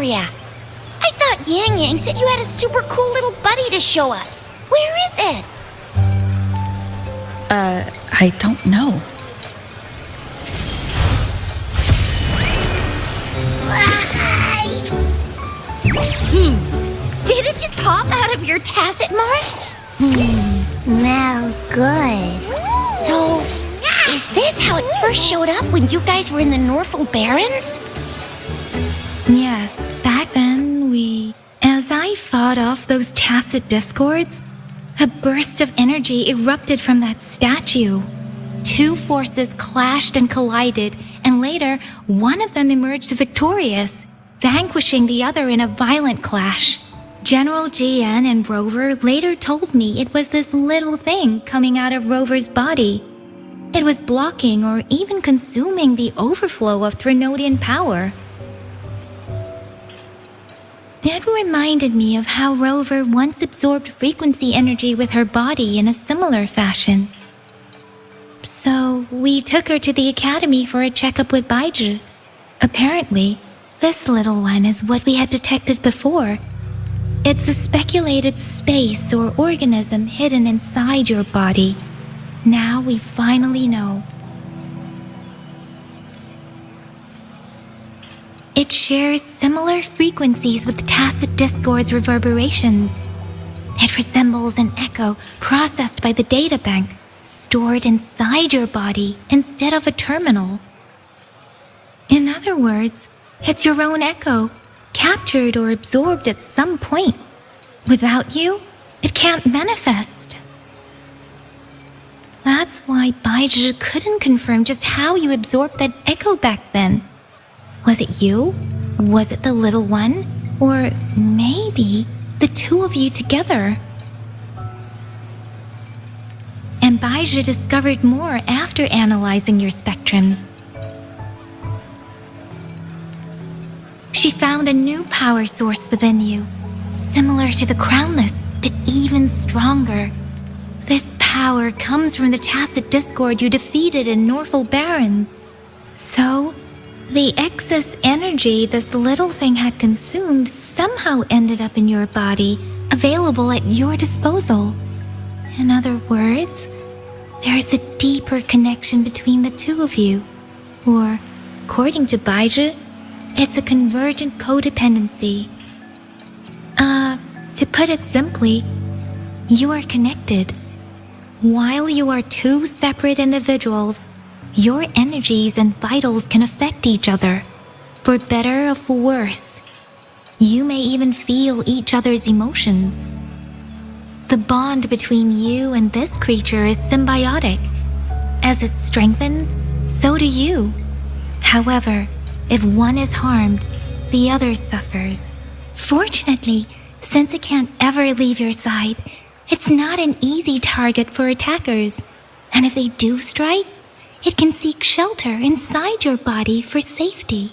ya. I thought Yang Yang said you had a super cool little buddy to show us. Where is it? I don't know. Did it just pop out of your tacit mark? Smells good. So, is this how it first showed up when you guys were in the Norfolk Barrens? Yes, back then as I fought off those tacit discords, a burst of energy erupted from that statue. Two forces clashed and collided, and later, one of them emerged victorious, vanquishing the other in a violent clash. General GN and Rover later told me it was this little thing coming out of Rover's body. It was blocking or even consuming the overflow of Threnodian power. It reminded me of how Rover once absorbed frequency energy with her body in a similar fashion. So we took her to the academy for a checkup with Baizhi. Apparently, this little one is what we had detected before. It's a speculated space or organism hidden inside your body. Now we finally know. It shares similar frequencies with tacit discord's reverberations. It resembles an echo processed by the data bank, stored inside your body instead of a terminal. In other words, it's your own echo, captured or absorbed at some point. Without you, it can't manifest. That's why Baizhi couldn't confirm just how you absorbed that echo back then. Was it you? Was it the little one? Or maybe the two of you together? And Baizhi discovered more after analyzing your spectrums. She found a new power source within you, similar to the Crownless, but even stronger. This power comes from the tacit discord you defeated in Norfolk Barrens. So, the excess energy this little thing had consumed somehow ended up in your body, available at your disposal. In other words, there is a deeper connection between the two of you. Or, according to Baizhi, it's a convergent codependency. To put it simply, you are connected. While you are two separate individuals, your energies and vitals can affect each other, for better or for worse. You may even feel each other's emotions. The bond between you and this creature is symbiotic. As it strengthens, so do you. However, if one is harmed, the other suffers. Fortunately, since it can't ever leave your side, it's not an easy target for attackers. And if they do strike, it can seek shelter inside your body for safety.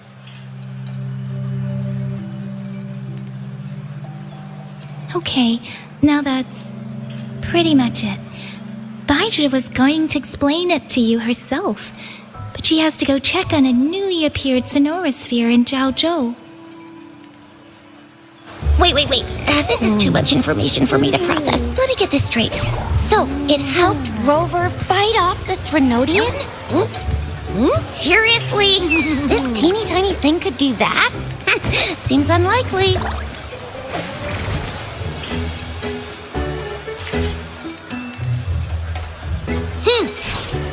Okay, now that's pretty much it. Baizhi was going to explain it to you herself, but she has to go check on a newly appeared sonorosphere in Zhaozhou. Wait. This is too much information for me to process. Let me get this straight. So, it helped Rover fight off the Threnodian? Seriously? This teeny tiny thing could do that? Seems unlikely.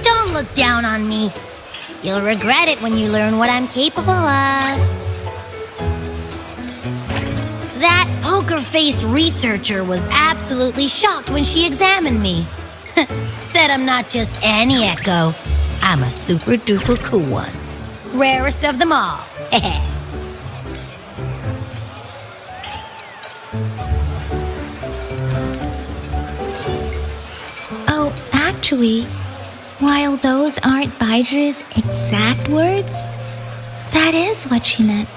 Don't look down on me. You'll regret it when you learn what I'm capable of. That poker-faced researcher was absolutely shocked when she examined me. Said I'm not just any echo. I'm a super-duper cool one. Rarest of them all. Oh, actually, while those aren't Baizhi's exact words, that is what she meant.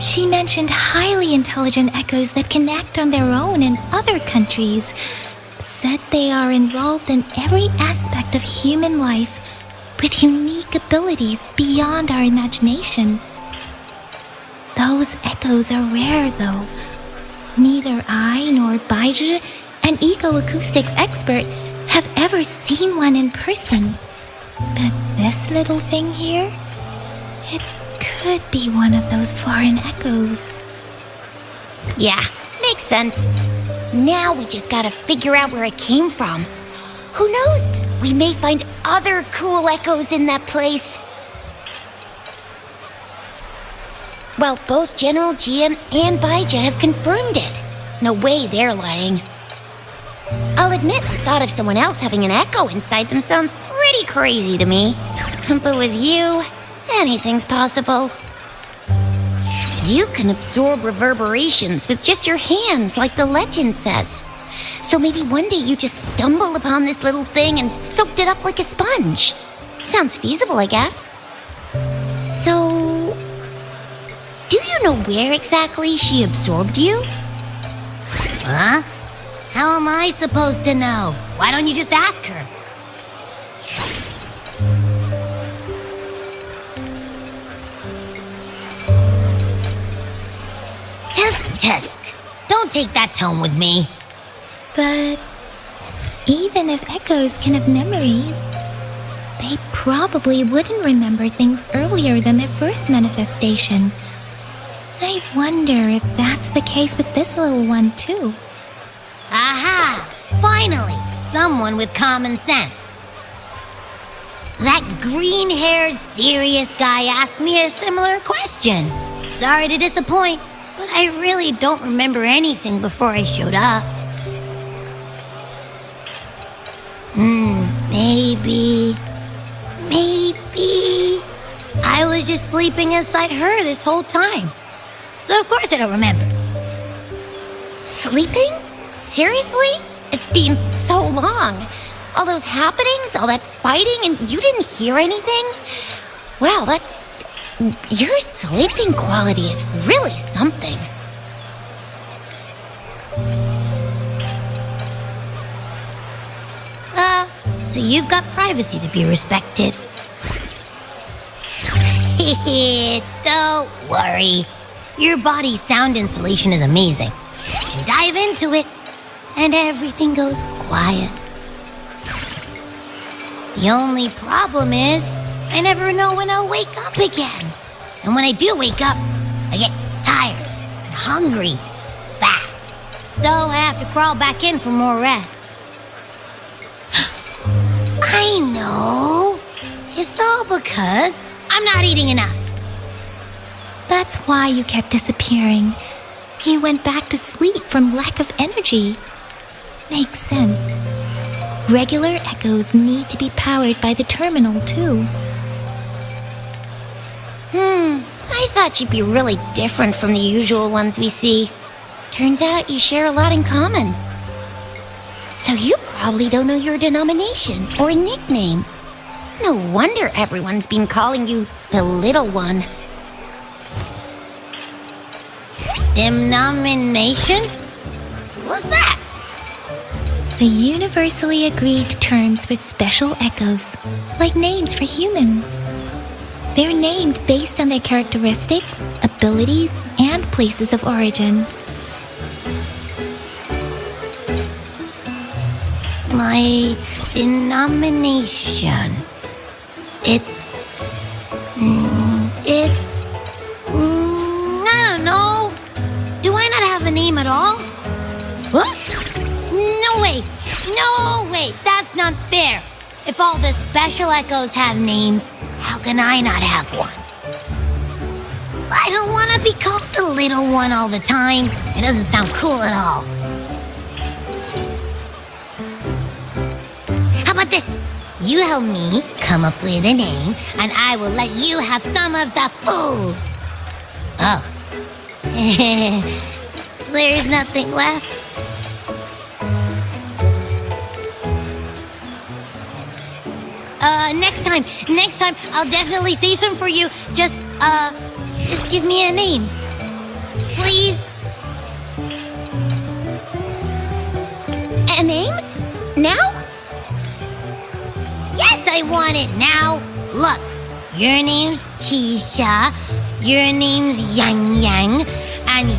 She mentioned highly intelligent echoes that can act on their own in other countries. Said they are involved in every aspect of human life with unique abilities beyond our imagination. Those echoes are rare, though. Neither I nor Baizhi, an ecoacoustics expert, have ever seen one in person. But this little thing here, it could be one of those foreign echoes. Yeah, makes sense. Now we just gotta figure out where it came from. Who knows? We may find other cool echoes in that place. Well, both General Jian and Baija have confirmed it. No way they're lying. I'll admit the thought of someone else having an echo inside them sounds pretty crazy to me. But with you, anything's possible. You can absorb reverberations with just your hands, like the legend says. So maybe one day you just stumbled upon this little thing and soaked it up like a sponge. Sounds feasible, I guess. So, do you know where exactly she absorbed you? Huh? How am I supposed to know? Why don't you just ask her? Tusk, don't take that tone with me. But even if echoes can have memories, they probably wouldn't remember things earlier than their first manifestation. I wonder if that's the case with this little one, too. Aha! Finally, someone with common sense. That green-haired, serious guy asked me a similar question. Sorry to disappoint, but I really don't remember anything before I showed up. Maybe I was just sleeping inside her this whole time. So of course I don't remember. Sleeping? Seriously? It's been so long. All those happenings, all that fighting, and you didn't hear anything? Wow, your sleeping quality is really something. So you've got privacy to be respected. Don't worry. Your body's sound insulation is amazing. You can dive into it, and everything goes quiet. The only problem is, I never know when I'll wake up again. And when I do wake up, I get tired and hungry fast. So I have to crawl back in for more rest. I know. It's all because I'm not eating enough. That's why you kept disappearing. You went back to sleep from lack of energy. Makes sense. Regular echoes need to be powered by the terminal, too. I thought you'd be really different from the usual ones we see. Turns out you share a lot in common. So you probably don't know your denomination or a nickname. No wonder everyone's been calling you the Little One. Denomination? What's that? The universally agreed terms for special echoes, like names for humans. They're named based on their characteristics, abilities, and places of origin. My denomination. It's I don't know. Do I not have a name at all? What? No way, that's not fair. If all the special echoes have names, how can I not have one? I don't want to be called the little one all the time. It doesn't sound cool at all. How about this? You help me come up with a name, and I will let you have some of the food. Oh. There's nothing left. Next time, I'll definitely say some for you. Just give me a name. Please? A name? Now? Yes, I want it now. Look, your name's Chisha. your name's Yang Yang, and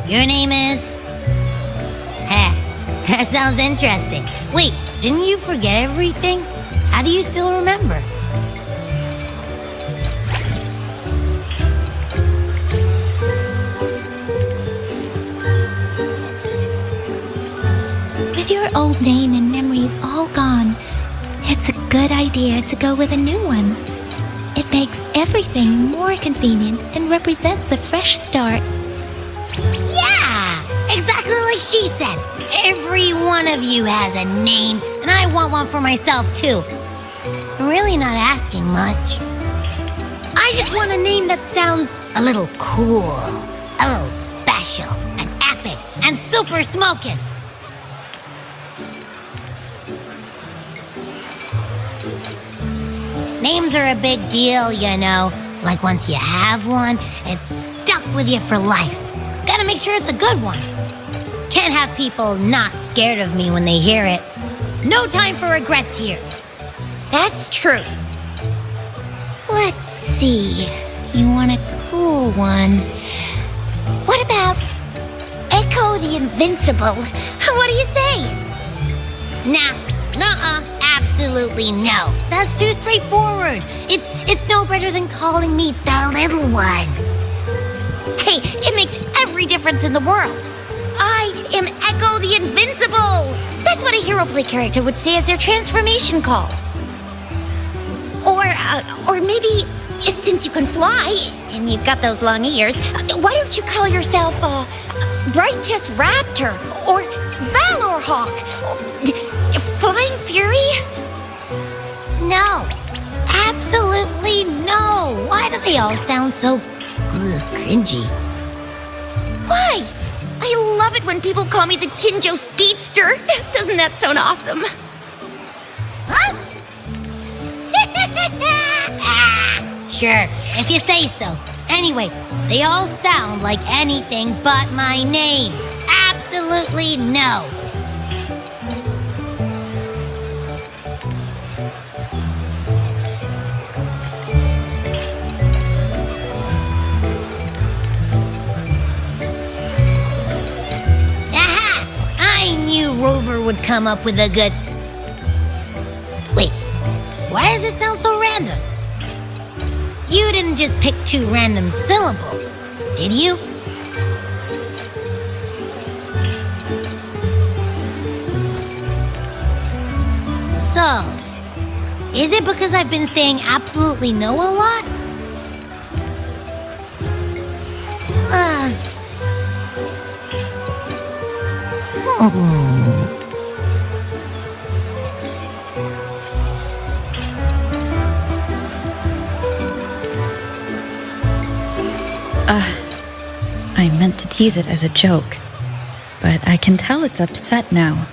your name is... Heh, that sounds interesting. Wait, didn't you forget everything? How do you still remember? With your old name and memories all gone, it's a good idea to go with a new one. It makes everything more convenient and represents a fresh start. Yeah, exactly like she said. Every one of you has a name, and I want one for myself too. I'm really not asking much. I just want a name that sounds a little cool, a little special, and epic, and super smoking. Names are a big deal, you know. Like once you have one, it's stuck with you for life. Gotta make sure it's a good one. Can't have people not scared of me when they hear it. No time for regrets here. That's true. Let's see. You want a cool one. What about Echo the Invincible? What do you say? Nuh-uh, absolutely no. That's too straightforward. It's no better than calling me the little one. Hey, it makes every difference in the world. I am Echo the Invincible. That's what a hero play character would say as their transformation call. Or maybe, since you can fly and you've got those long ears, why don't you call yourself Righteous Raptor or Valor Hawk? Flying Fury? No, absolutely no. Why do they all sound so cringy? Why? I love it when people call me the Jinjo Speedster. Doesn't that sound awesome? Huh? Sure, if you say so. Anyway, they all sound like anything but my name. Absolutely no. Aha! I knew Rover would come up with a good... Wait, why does it sound so random? You didn't just pick two random syllables, did you? So, is it because I've been saying absolutely no a lot? I meant to tease it as a joke, but I can tell it's upset now.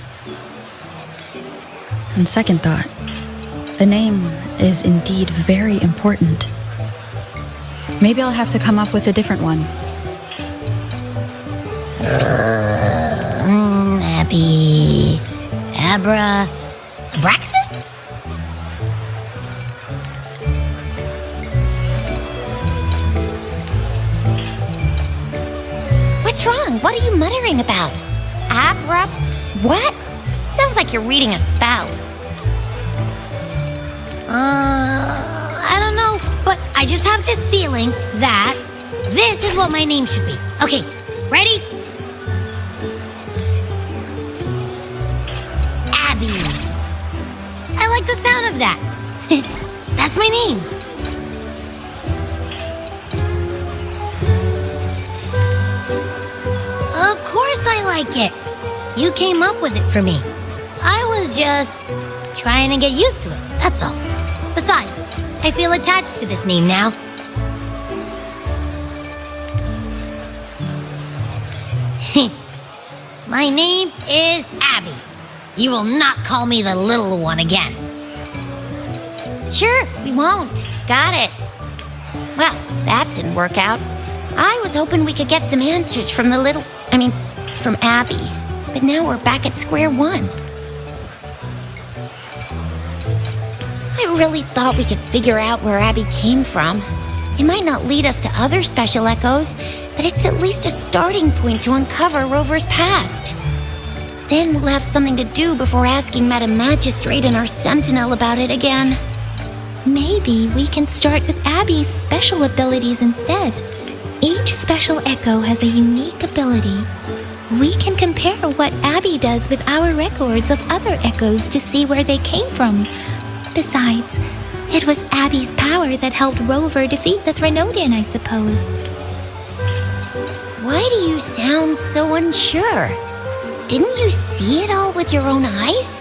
On second thought, the name is indeed very important. Maybe I'll have to come up with a different one. Abby... Abra... Abraxas? What's wrong? What are you muttering about? Abra... What? Sounds like you're reading a spell. I don't know, but I just have this feeling that this is what my name should be. Okay, ready? Abby. I like the sound of that. That's my name. Of course I like it. You came up with it for me. I was just trying to get used to it, that's all. Besides, I feel attached to this name now. My name is Abby. You will not call me the little one again. Sure, we won't. Got it. Well, that didn't work out. I was hoping we could get some answers from from Abby. But now we're back at square one. I really thought we could figure out where Abby came from. It might not lead us to other special echoes, but it's at least a starting point to uncover Rover's past. Then we'll have something to do before asking Madam Magistrate and our Sentinel about it again. Maybe we can start with Abby's special abilities instead. Each special echo has a unique ability. We can compare what Abby does with our records of other echoes to see where they came from. Besides, it was Abby's power that helped Rover defeat the Threnodian, I suppose. Why do you sound so unsure? Didn't you see it all with your own eyes?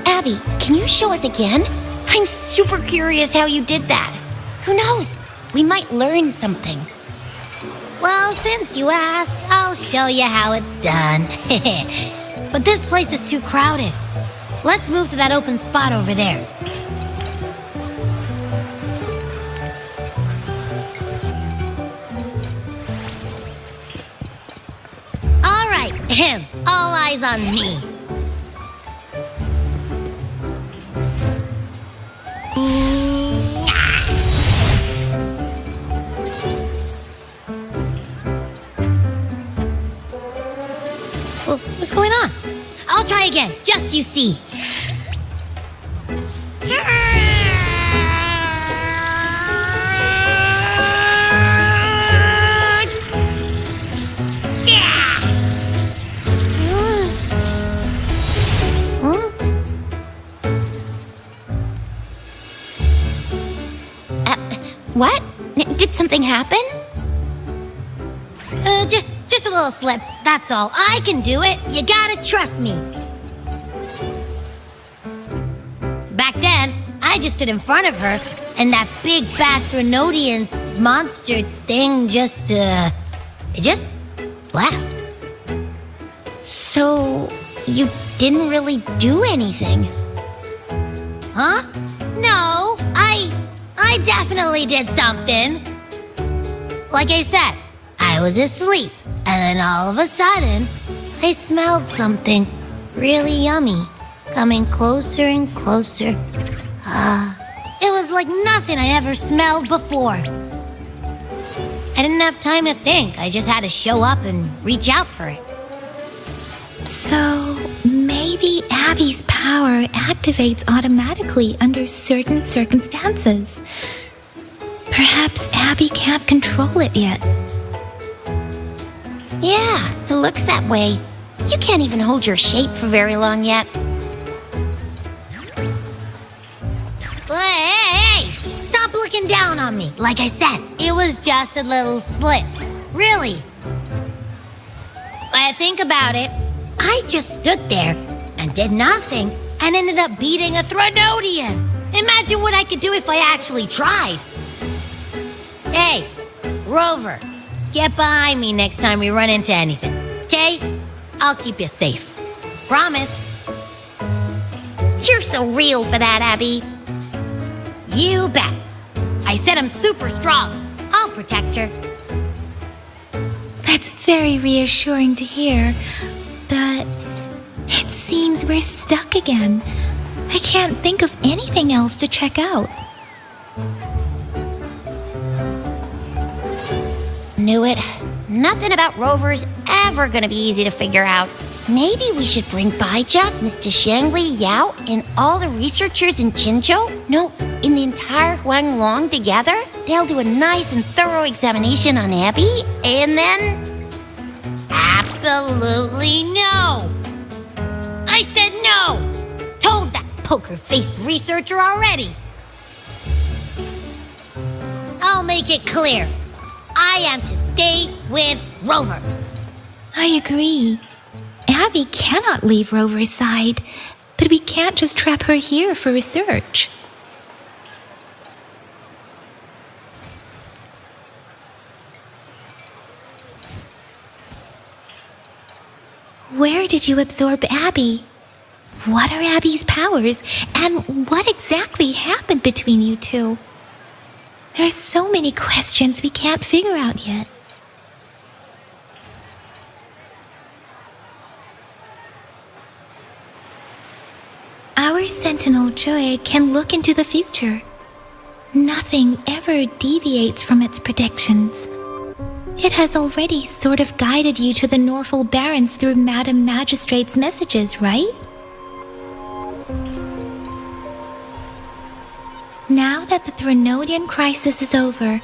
Abby, can you show us again? I'm super curious how you did that. Who knows? We might learn something. Well, since you asked, I'll show you how it's done. But this place is too crowded. Let's move to that open spot over there. All right, all eyes on me. What's going on? I'll try again, just you see. What? Did something happen? Just a little slip, that's all. I can do it. You gotta trust me. Back then, I just stood in front of her, and that big bad Threnodian monster thing it just left. So, you didn't really do anything? Huh? No, I definitely did something. Like I said, I was asleep, and then all of a sudden, I smelled something really yummy coming closer and closer. It was like nothing I ever smelled before. I didn't have time to think. I just had to show up and reach out for it. So, maybe Abby's power activates automatically under certain circumstances. Perhaps Abby can't control it yet. Yeah, it looks that way. You can't even hold your shape for very long yet. Hey! Stop looking down on me. Like I said, it was just a little slip. Really. When I think about it, I just stood there and did nothing and ended up beating a Threnodian. Imagine what I could do if I actually tried. Hey, Rover, get behind me next time we run into anything, okay? I'll keep you safe. Promise. You're so real for that, Abby. You bet. I said I'm super strong. I'll protect her. That's very reassuring to hear, but it seems we're stuck again. I can't think of anything else to check out. Knew it. Nothing about Rover's ever gonna be easy to figure out. Maybe we should bring Baija, Mr. Shangli, Yao, and all the researchers in Jinzhou? No, in the entire Huanglong together? They'll do a nice and thorough examination on Abby, and then... Absolutely no! I said no! Told that poker-faced researcher already! I'll make it clear. I am to stay with Rover. I agree. Abby cannot leave Rover's side, but we can't just trap her here for research. Where did you absorb Abby? What are Abby's powers, and what exactly happened between you two? There are so many questions we can't figure out yet. Your Sentinel Joy can look into the future. Nothing ever deviates from its predictions. It has already sort of guided you to the Norfolk Barrens through Madam Magistrate's messages, right? Now that the Threnodian crisis is over,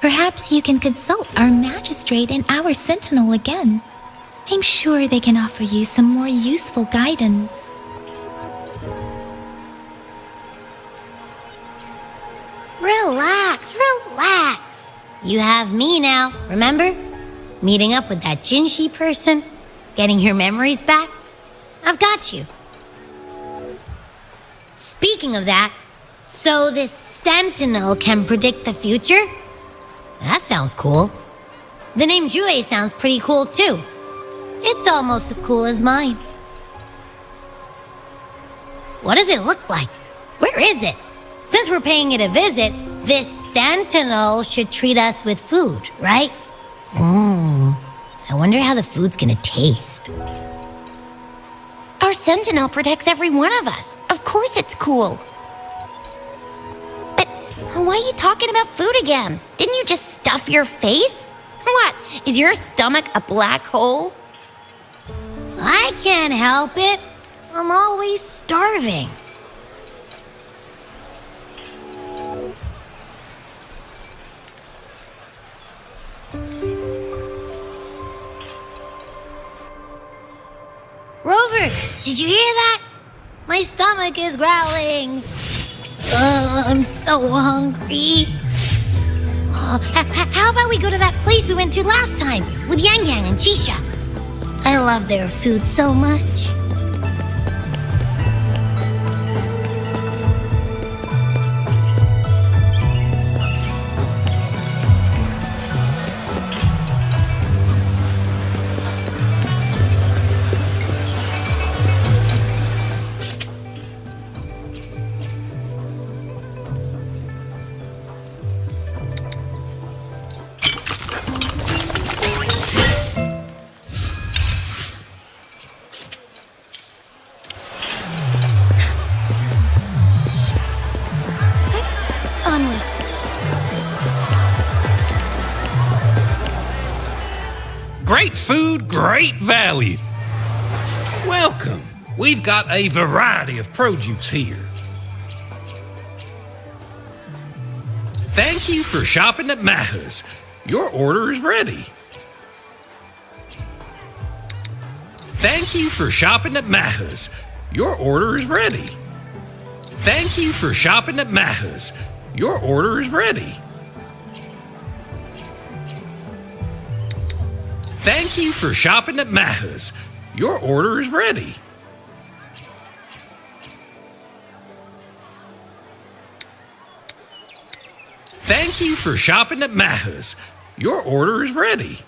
perhaps you can consult our Magistrate and our Sentinel again. I'm sure they can offer you some more useful guidance. Relax, relax. You have me now, remember? Meeting up with that Jinhsi person, getting your memories back. I've got you. Speaking of that, so this Sentinel can predict the future? That sounds cool. The name Jue sounds pretty cool too. It's almost as cool as mine. What does it look like? Where is it? Since we're paying it a visit, this Sentinel should treat us with food, right? I wonder how the food's gonna taste. Our Sentinel protects every one of us. Of course it's cool. But why are you talking about food again? Didn't you just stuff your face? What? Is your stomach a black hole? I can't help it. I'm always starving. Rover, did you hear that? My stomach is growling. I'm so hungry. How about we go to that place we went to last time with Yang Yang and Chisha? I love their food so much. Onwards. Great food, great value. Welcome. We've got a variety of produce here. Thank you for shopping at Maha's. Your order is ready. Thank you for shopping at Maha's. Your order is ready. Thank you for shopping at Maha's. Your order is ready. Thank you for shopping at Maha's. Your order is ready. Thank you for shopping at Maha's. Your order is ready.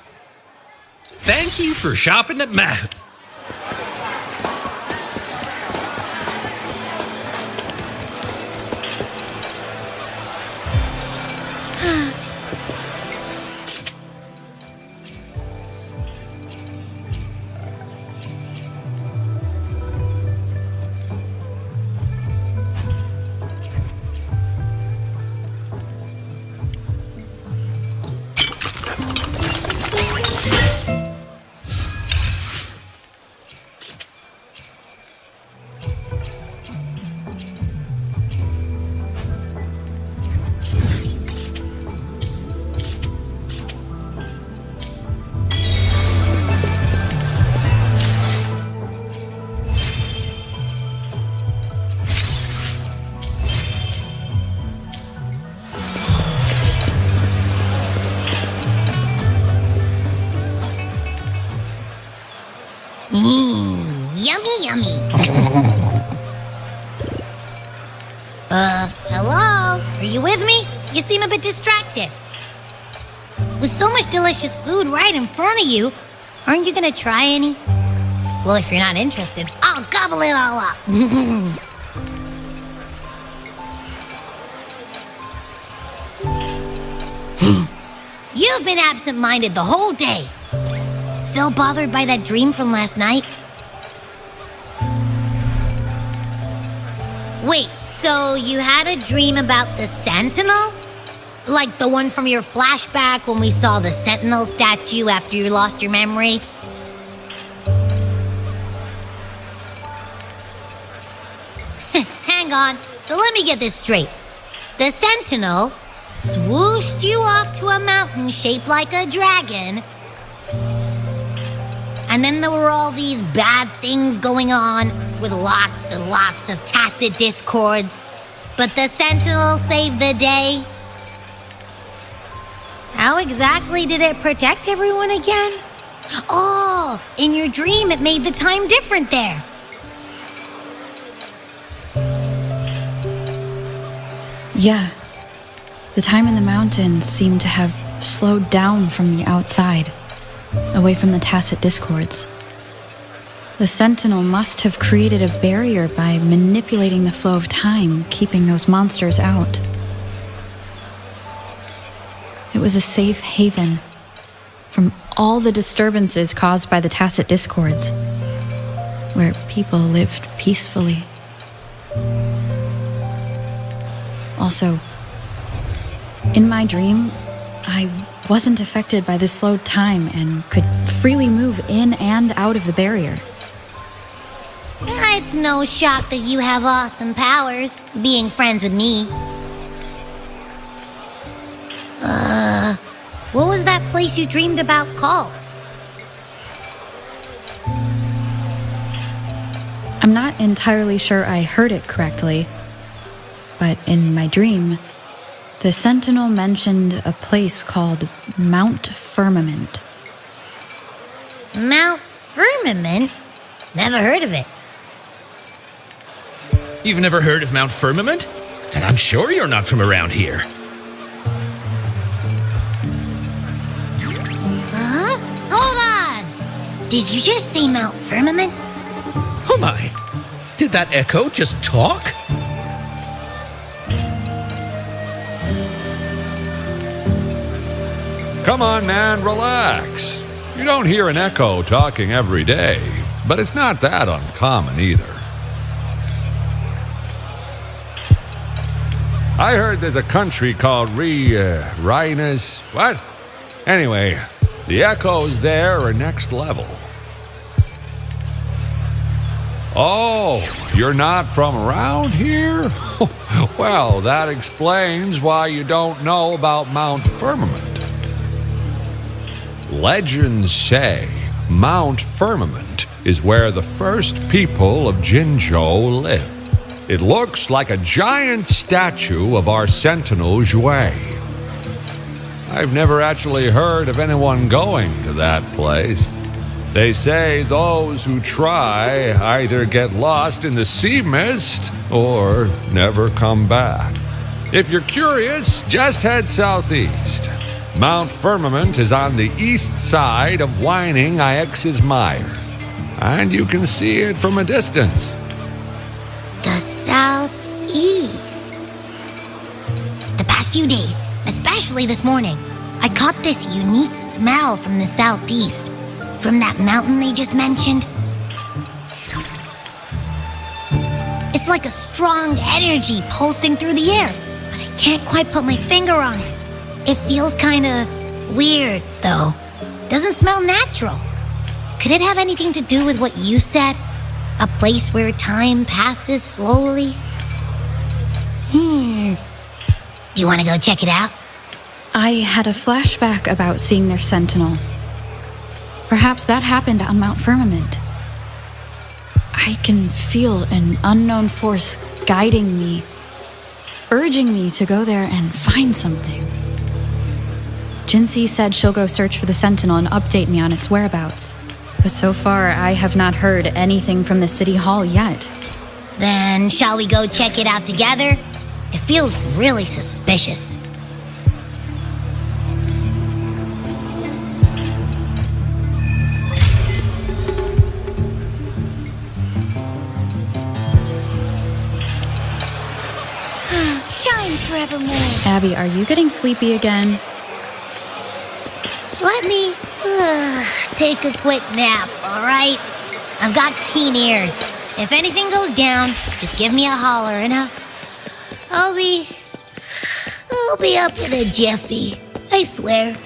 Thank you for shopping at Maha's. Yummy, yummy. Hello? Are you with me? You seem a bit distracted. With so much delicious food right in front of you, aren't you gonna try any? Well, if you're not interested, I'll gobble it all up. You've been absent-minded the whole day. Still bothered by that dream from last night? So you had a dream about the Sentinel? Like the one from your flashback when we saw the Sentinel statue after you lost your memory? Hang on, so let me get this straight. The Sentinel swooshed you off to a mountain shaped like a dragon, and then there were all these bad things going on with lots and lots of tacit discords, but the Sentinel saved the day. How exactly did it protect everyone again? Oh, in your dream it made the time different there. Yeah. The time in the mountains seemed to have slowed down from the outside, away from the tacit discords. The Sentinel must have created a barrier by manipulating the flow of time, keeping those monsters out. It was a safe haven from all the disturbances caused by the tacit discords, where people lived peacefully. Also, in my dream, I wasn't affected by the slowed time and could freely move in and out of the barrier. It's no shock that you have awesome powers, being friends with me. What was that place you dreamed about called? I'm not entirely sure I heard it correctly, but in my dream, the Sentinel mentioned a place called Mount Firmament. Mount Firmament? Never heard of it. You've never heard of Mount Firmament? And I'm sure you're not from around here. Huh? Hold on! Did you just say Mount Firmament? Oh my! Did that echo just talk? Come on, man, relax. You don't hear an echo talking every day, but it's not that uncommon either. I heard there's a country called Rhinus. What? Anyway, the echoes there are next level. Oh, you're not from around here? Well, that explains why you don't know about Mount Firmament. Legends say Mount Firmament is where the first people of Jinzhou lived. It looks like a giant statue of our Sentinel Jue. I've never actually heard of anyone going to that place. They say those who try either get lost in the sea mist or never come back. If you're curious, just head southeast. Mount Firmament is on the east side of Whining Ix's Mire, and you can see it from a distance. The southeast. The past few days, especially this morning, I caught this unique smell from the southeast, from that mountain they just mentioned. It's like a strong energy pulsing through the air, but I can't quite put my finger on it. It feels kinda weird, though. Doesn't smell natural. Could it have anything to do with what you said? A place where time passes slowly? Do you want to go check it out? I had a flashback about seeing their Sentinel. Perhaps that happened on Mount Firmament. I can feel an unknown force guiding me, urging me to go there and find something. Jinhsi said she'll go search for the Sentinel and update me on its whereabouts. But so far, I have not heard anything from the city hall yet. Then shall we go check it out together? It feels really suspicious. Shine forevermore. Abby, are you getting sleepy again? Let me take a quick nap, all right? I've got keen ears. If anything goes down, just give me a holler and I'll be up in a jiffy, I swear.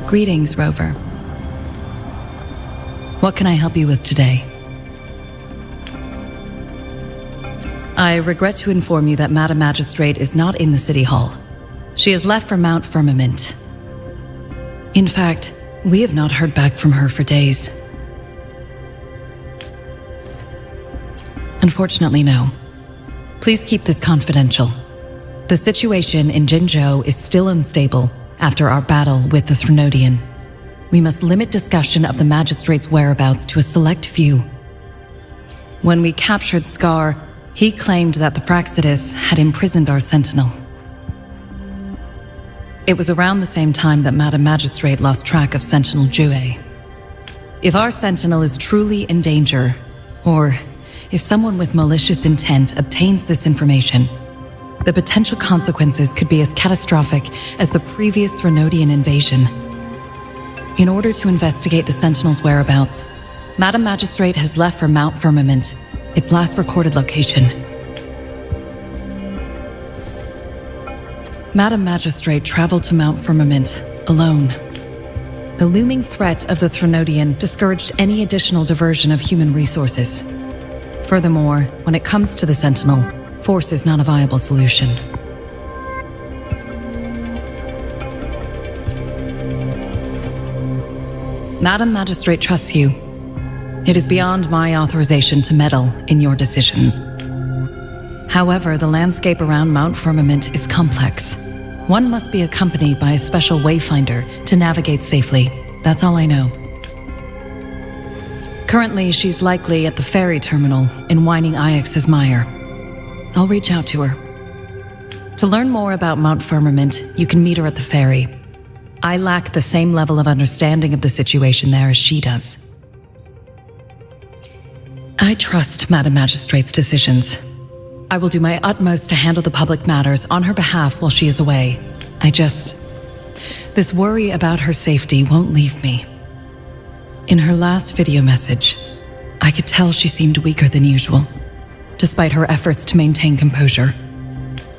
Greetings, Rover. What can I help you with today? I regret to inform you that Madam Magistrate is not in the City Hall. She has left for Mount Firmament. In fact, we have not heard back from her for days. Unfortunately, no. Please keep this confidential. The situation in Jinzhou is still unstable after our battle with the Threnodian. We must limit discussion of the Magistrate's whereabouts to a select few. When we captured Scar, he claimed that the Fraxidus had imprisoned our Sentinel. It was around the same time that Madam Magistrate lost track of Sentinel Jue. If our Sentinel is truly in danger, or if someone with malicious intent obtains this information, the potential consequences could be as catastrophic as the previous Threnodian invasion. In order to investigate the Sentinel's whereabouts, Madam Magistrate has left for Mount Firmament, its last recorded location. Madam Magistrate traveled to Mount Firmament alone. The looming threat of the Threnodian discouraged any additional diversion of human resources. Furthermore, when it comes to the Sentinel, force is not a viable solution. Madam Magistrate trusts you. It is beyond my authorization to meddle in your decisions. However, the landscape around Mount Firmament is complex. One must be accompanied by a special wayfinder to navigate safely. That's all I know. Currently, she's likely at the ferry terminal in Whining Ix's Mire. I'll reach out to her. To learn more about Mount Firmament, you can meet her at the ferry. I lack the same level of understanding of the situation there as she does. I trust Madam Magistrate's decisions. I will do my utmost to handle the public matters on her behalf while she is away. This worry about her safety won't leave me. In her last video message, I could tell she seemed weaker than usual, despite her efforts to maintain composure.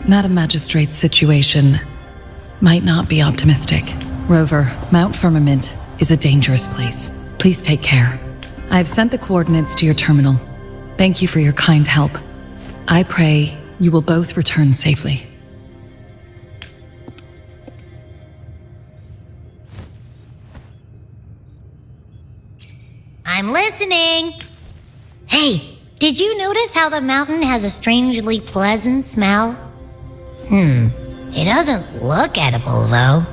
Madam Magistrate's situation might not be optimistic. Rover, Mount Firmament is a dangerous place. Please take care. I have sent the coordinates to your terminal. Thank you for your kind help. I pray you will both return safely. I'm listening. Hey, did you notice how the mountain has a strangely pleasant smell? It doesn't look edible, though.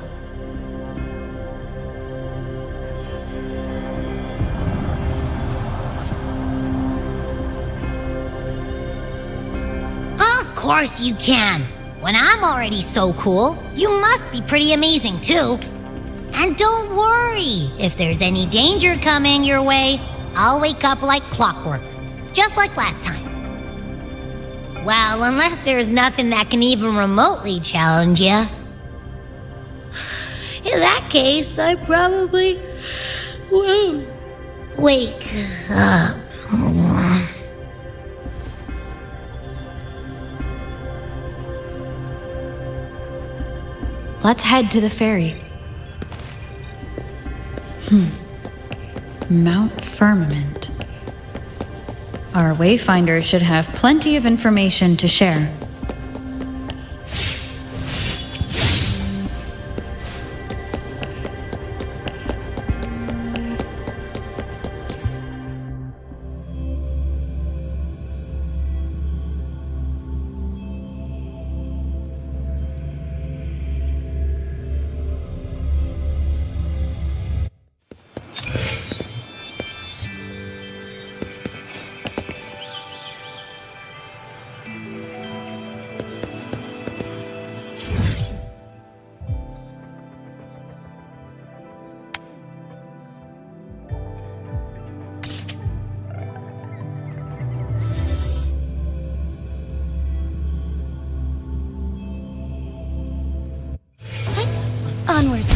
Of course you can. When I'm already so cool, you must be pretty amazing, too. And don't worry, if there's any danger coming your way, I'll wake up like clockwork, just like last time. Well, unless there's nothing that can even remotely challenge you. In that case, I probably won't wake up. Let's head to the ferry. Mount Firmament. Our Wayfinder should have plenty of information to share. Onwards.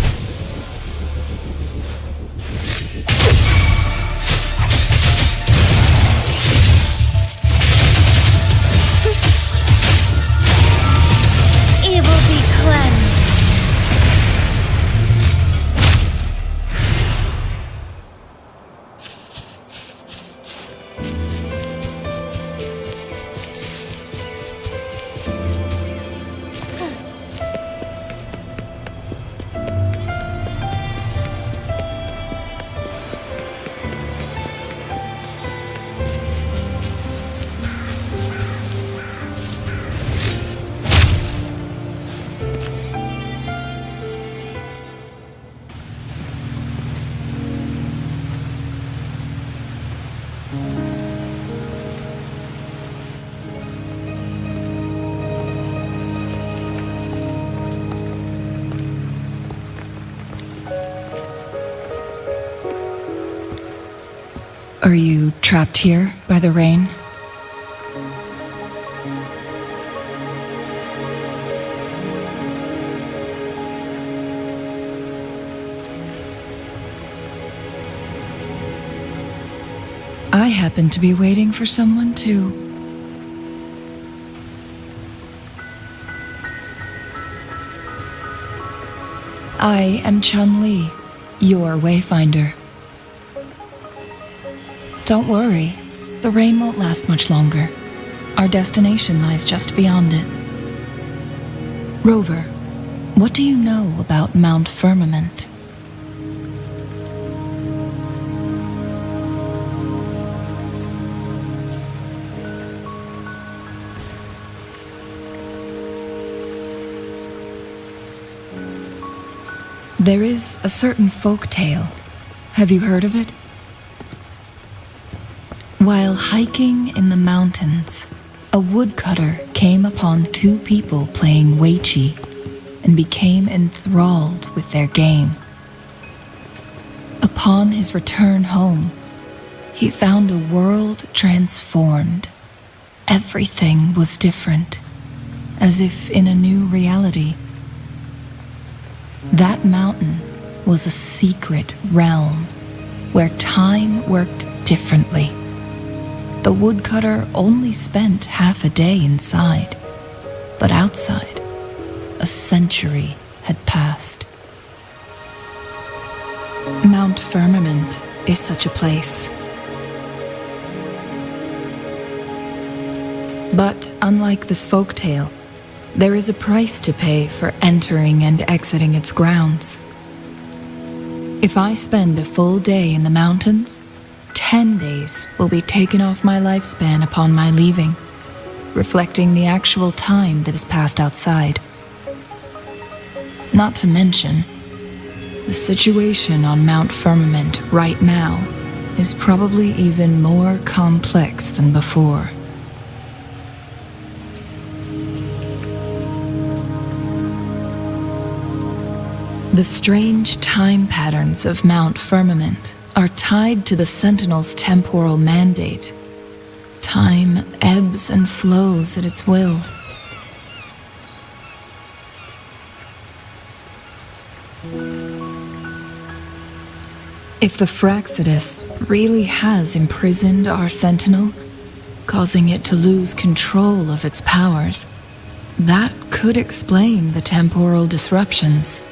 Evil be cleansed. Are you trapped here by the rain? I happen to be waiting for someone too. I am Chun-Li, your Wayfinder. Don't worry, the rain won't last much longer. Our destination lies just beyond it. Rover, what do you know about Mount Firmament? There is a certain folk tale. Have you heard of it? While hiking in the mountains, a woodcutter came upon two people playing Weiqi and became enthralled with their game. Upon his return home, he found a world transformed. Everything was different, as if in a new reality. That mountain was a secret realm where time worked differently. The woodcutter only spent half a day inside, but outside, a century had passed. Mount Firmament is such a place. But unlike this folktale, there is a price to pay for entering and exiting its grounds. If I spend a full day in the mountains, 10 days will be taken off my lifespan upon my leaving, reflecting the actual time that is passed outside. Not to mention, the situation on Mount Firmament right now is probably even more complex than before. The strange time patterns of Mount Firmament are tied to the Sentinel's temporal mandate. Time ebbs and flows at its will. If the Fraxidus really has imprisoned our Sentinel, causing it to lose control of its powers, that could explain the temporal disruptions.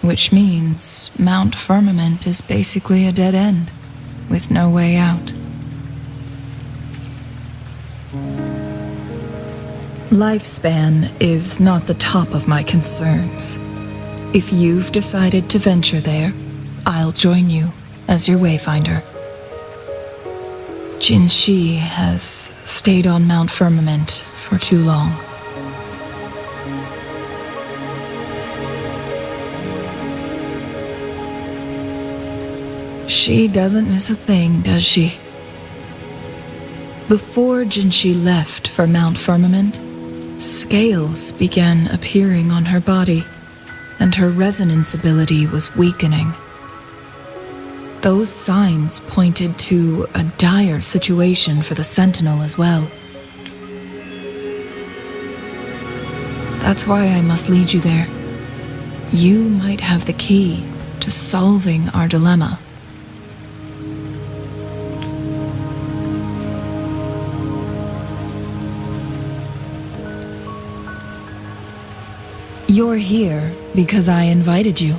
Which means Mount Firmament is basically a dead end, with no way out. Lifespan is not the top of my concerns. If you've decided to venture there, I'll join you as your wayfinder. Jinhsi has stayed on Mount Firmament for too long. She doesn't miss a thing, does she? Before Jinhsi left for Mount Firmament, scales began appearing on her body, and her resonance ability was weakening. Those signs pointed to a dire situation for the Sentinel as well. That's why I must lead you there. You might have the key to solving our dilemma. You're here because I invited you.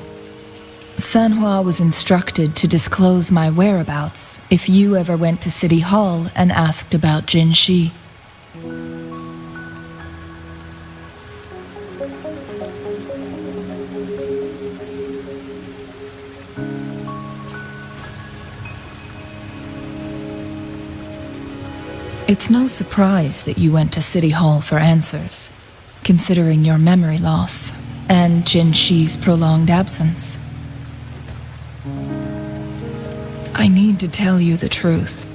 Sanhua was instructed to disclose my whereabouts if you ever went to City Hall and asked about Jinhsi. It's no surprise that you went to City Hall for answers, considering your memory loss and Jinhsi's prolonged absence. I need to tell you the truth,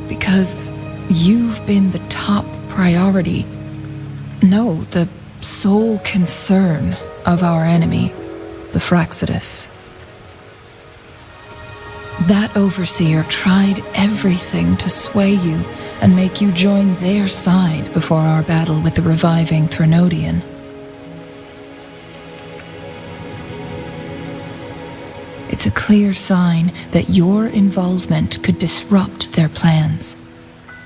because you've been the top priority, no, the sole concern of our enemy, the Fraxidus. That overseer tried everything to sway you and make you join their side before our battle with the reviving Threnodian. It's a clear sign that your involvement could disrupt their plans,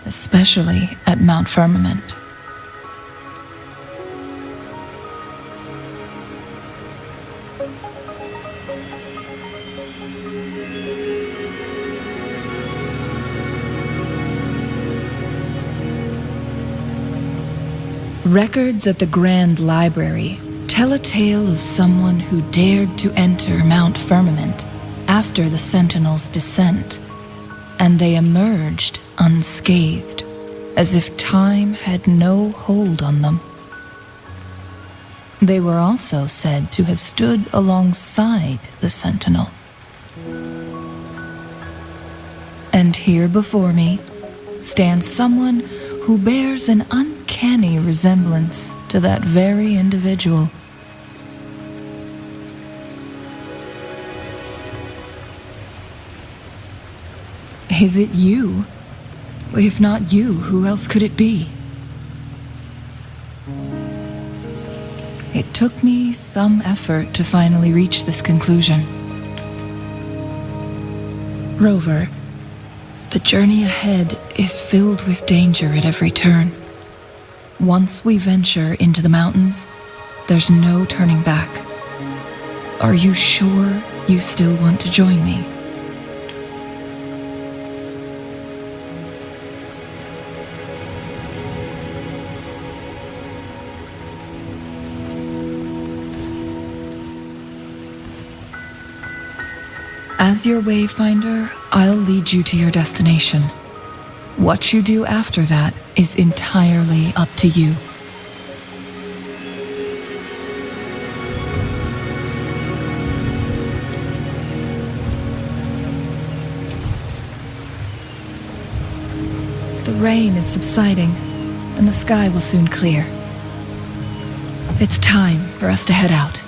especially at Mount Firmament. Records at the Grand Library tell a tale of someone who dared to enter Mount Firmament after the Sentinel's descent, and they emerged unscathed, as if time had no hold on them. They were also said to have stood alongside the Sentinel. And here before me stands someone who bears an uncanny resemblance to that very individual. Is it you? If not you, who else could it be? It took me some effort to finally reach this conclusion. Rover, the journey ahead is filled with danger at every turn. Once we venture into the mountains, there's no turning back. Are you sure you still want to join me? As your wayfinder, I'll lead you to your destination. What you do after that is entirely up to you. The rain is subsiding, and the sky will soon clear. It's time for us to head out.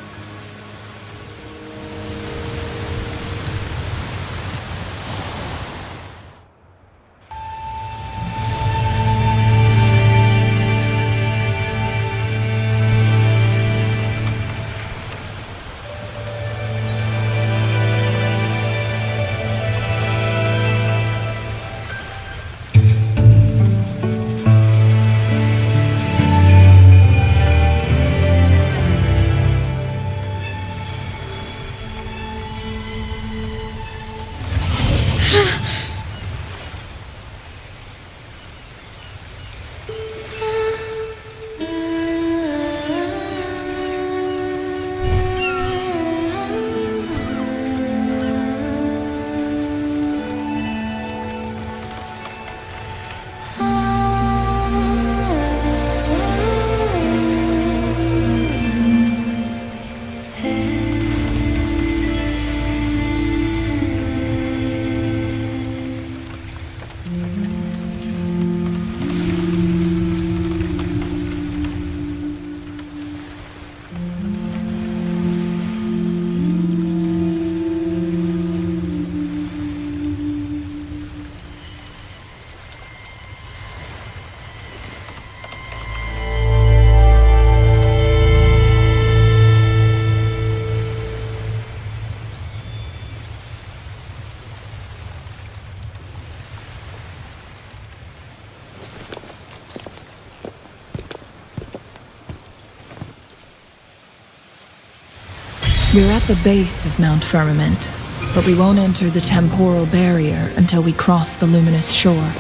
We're at the base of Mount Firmament, but we won't enter the temporal barrier until we cross the luminous shore.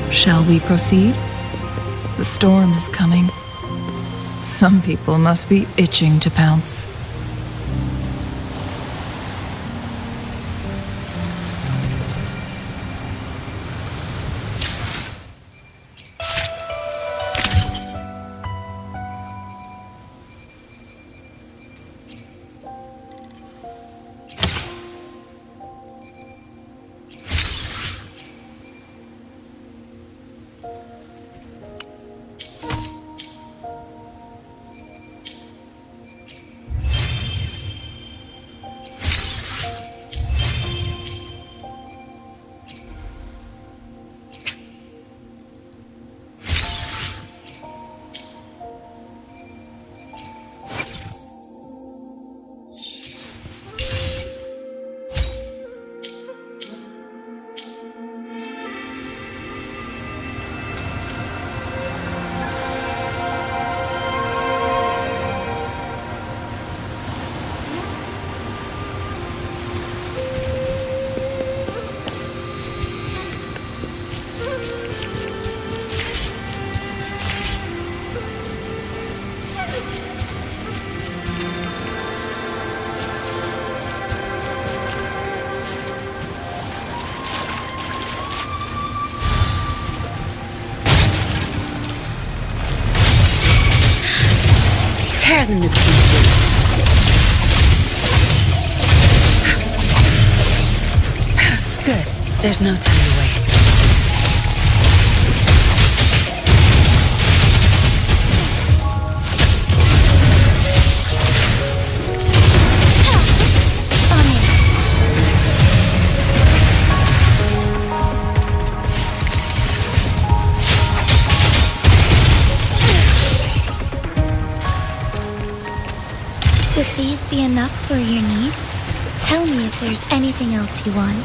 Shall we proceed? The storm is coming. Some people must be itching to pounce. Tear them to pieces. Good. There's no time to waste. Would these be enough for your needs? Tell me if there's anything else you want.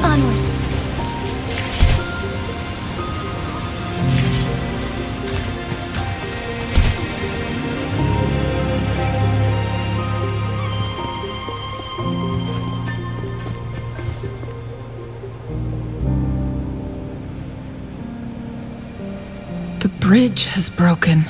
Onwards. The bridge has broken.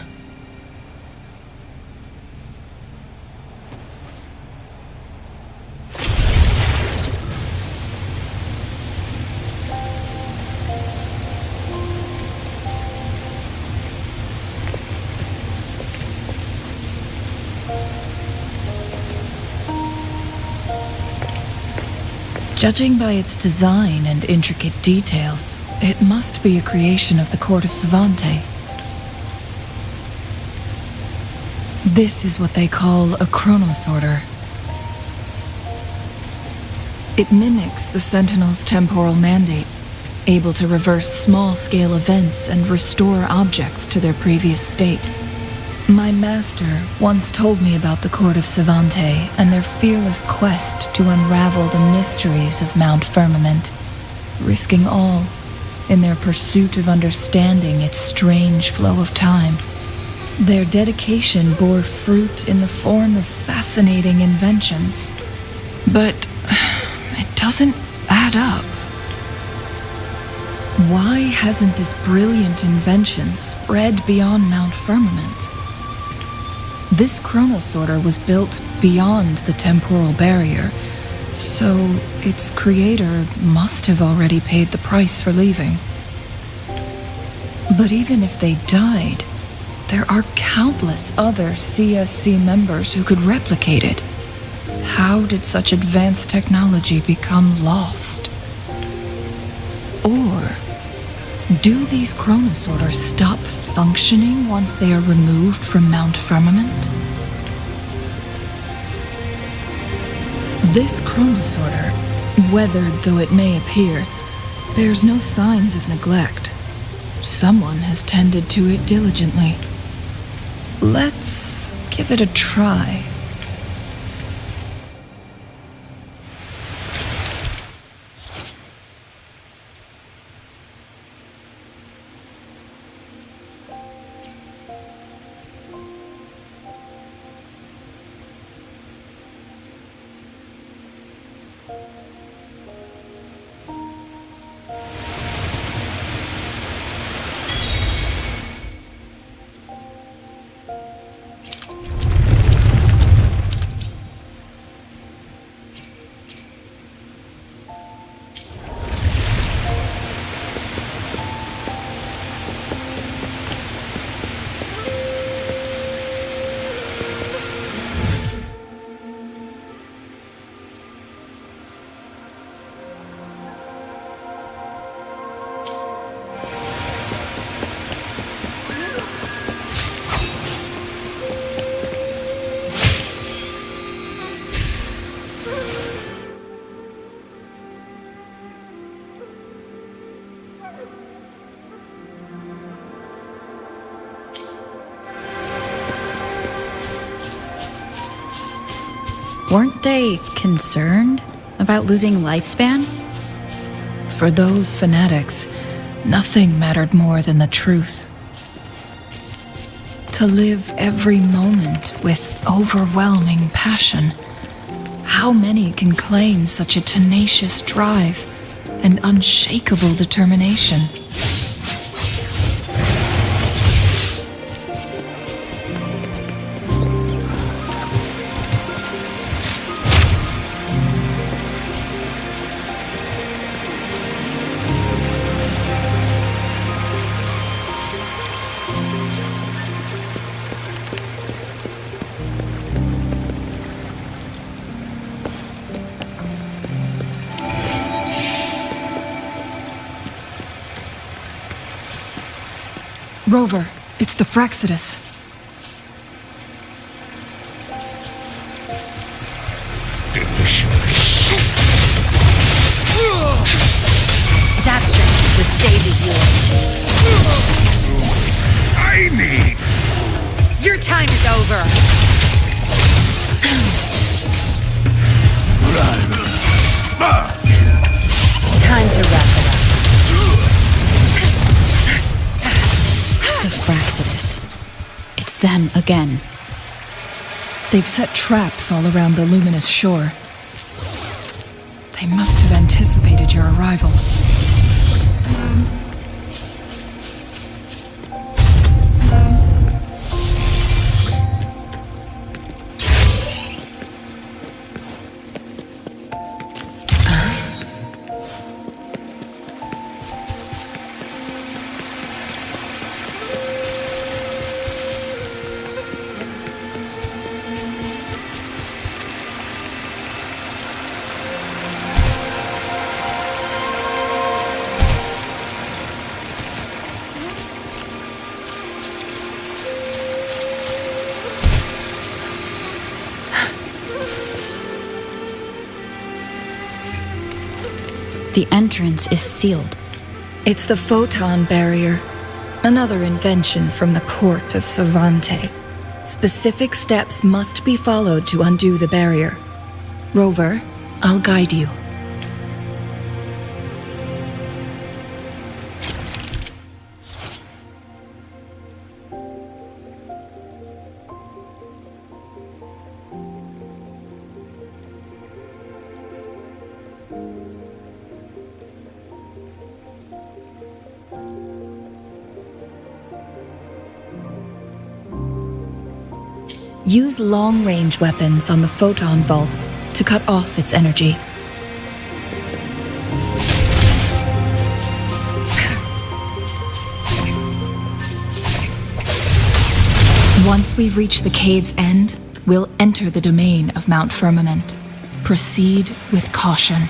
Judging by its design and intricate details, it must be a creation of the court of Savante. This is what they call a chronosorter. It mimics the Sentinel's temporal mandate, able to reverse small-scale events and restore objects to their previous state. My master once told me about the court of Savante and their fearless quest to unravel the mysteries of Mount Firmament, risking all in their pursuit of understanding its strange flow of time. Their dedication bore fruit in the form of fascinating inventions. But it doesn't add up. Why hasn't this brilliant invention spread beyond Mount Firmament? This chronosorter was built beyond the temporal barrier, so its creator must have already paid the price for leaving. But even if they died, there are countless other CSC members who could replicate it. How did such advanced technology become lost? Or do these chronosorters stop functioning once they are removed from Mount Firmament? This chronosorter, weathered though it may appear, bears no signs of neglect. Someone has tended to it diligently. Let's give it a try. Weren't they concerned about losing lifespan? For those fanatics, nothing mattered more than the truth. To live every moment with overwhelming passion. How many can claim such a tenacious drive and unshakable determination? Rover, it's the Fraccidus. Zapster, the stage is yours. I need. Your time is over. Time to wrap it up. The Fraccidus. It's them again. They've set traps all around the luminous shore. They must have anticipated your arrival. The entrance is sealed. It's the photon barrier, another invention from the court of Savante. Specific steps must be followed to undo the barrier. Rover, I'll guide you. Use long-range weapons on the photon vaults to cut off its energy. Once we've reached the cave's end, we'll enter the domain of Mount Firmament. Proceed with caution.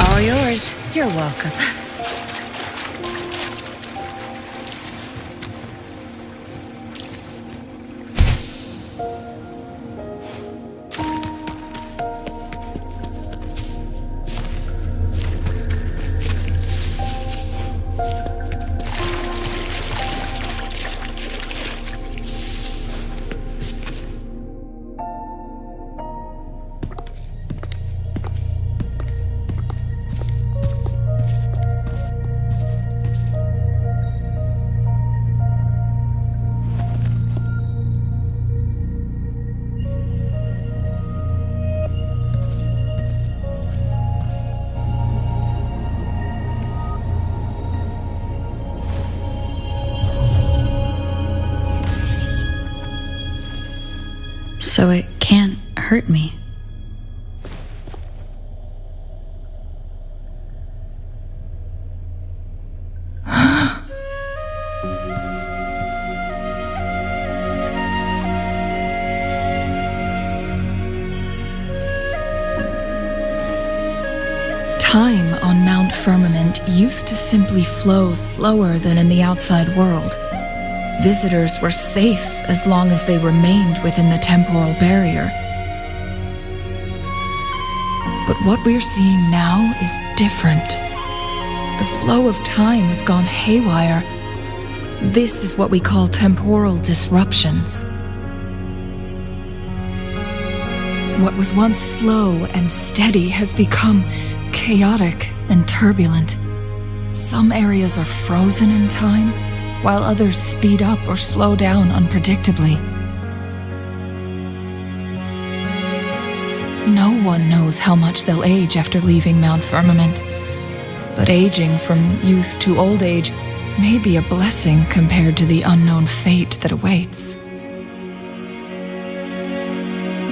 All yours. You're welcome. so it can't hurt me. Time on Mount Firmament used to simply flow slower than in the outside world. Visitors were safe as long as they remained within the temporal barrier. But what we're seeing now is different. The flow of time has gone haywire. This is what we call temporal disruptions. What was once slow and steady has become chaotic and turbulent. Some areas are frozen in time, while others speed up or slow down unpredictably. No one knows how much they'll age after leaving Mount Firmament, but aging from youth to old age may be a blessing compared to the unknown fate that awaits.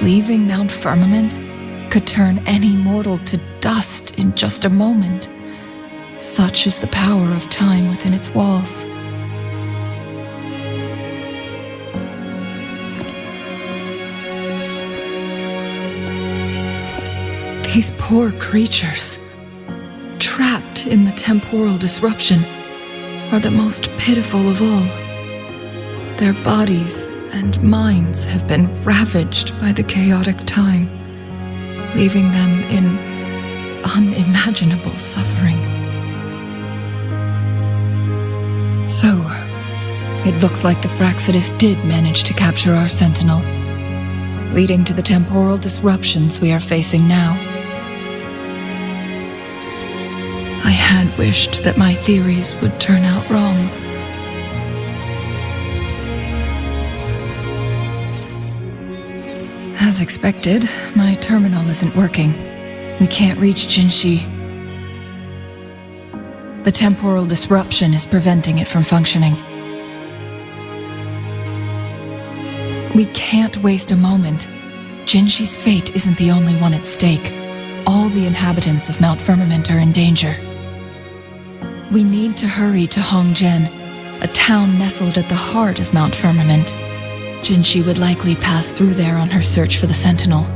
Leaving Mount Firmament could turn any mortal to dust in just a moment. Such is the power of time within its walls. These poor creatures, trapped in the temporal disruption, are the most pitiful of all. Their bodies and minds have been ravaged by the chaotic time, leaving them in unimaginable suffering. So, it looks like the Fraxidus did manage to capture our sentinel, leading to the temporal disruptions we are facing now. I had wished that my theories would turn out wrong. As expected, my terminal isn't working. We can't reach Jinhsi. The temporal disruption is preventing it from functioning. We can't waste a moment. Jinhsi's fate isn't the only one at stake. All the inhabitants of Mount Firmament are in danger. We need to hurry to Hongjian, a town nestled at the heart of Mount Firmament. Jinhsi would likely pass through there on her search for the Sentinel.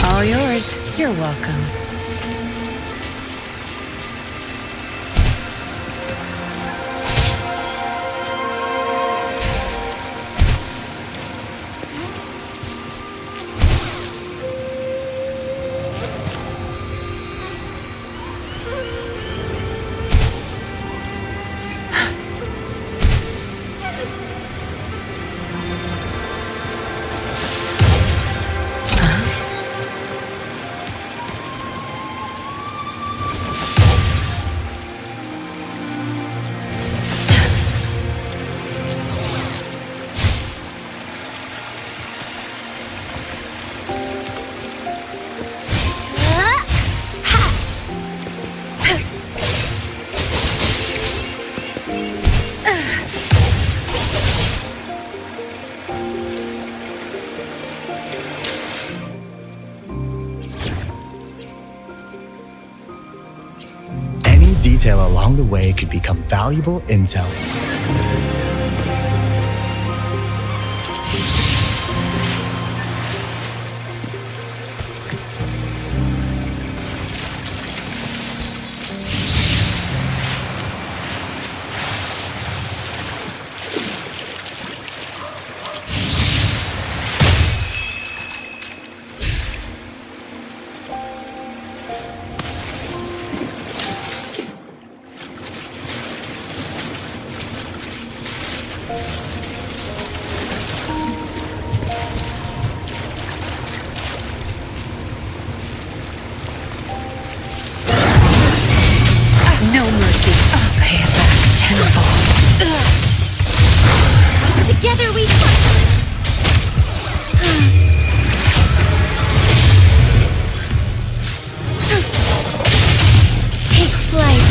All yours. You're welcome. Detail along the way could become valuable intel. No mercy. I'll pay it back tenfold. Together we fight. Take flight.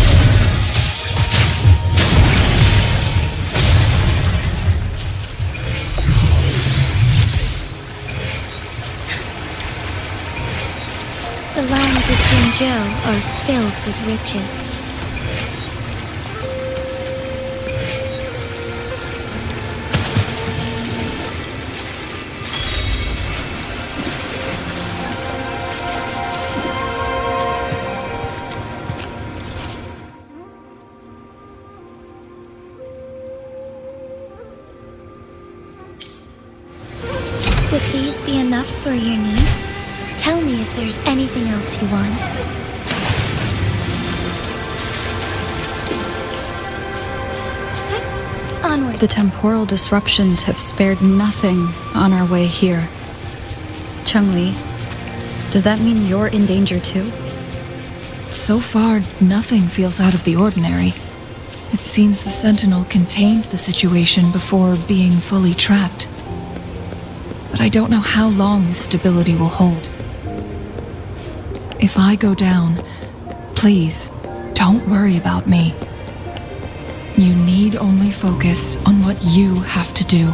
The lands of Jinzhou are filled with riches. Would these be enough for your needs? Tell me if there's anything else you want. Onward. The temporal disruptions have spared nothing on our way here. Cheng-Li, does that mean you're in danger too? So far, nothing feels out of the ordinary. It seems the Sentinel contained the situation before being fully trapped. But I don't know how long this stability will hold. If I go down, please, don't worry about me. You need only focus on what you have to do.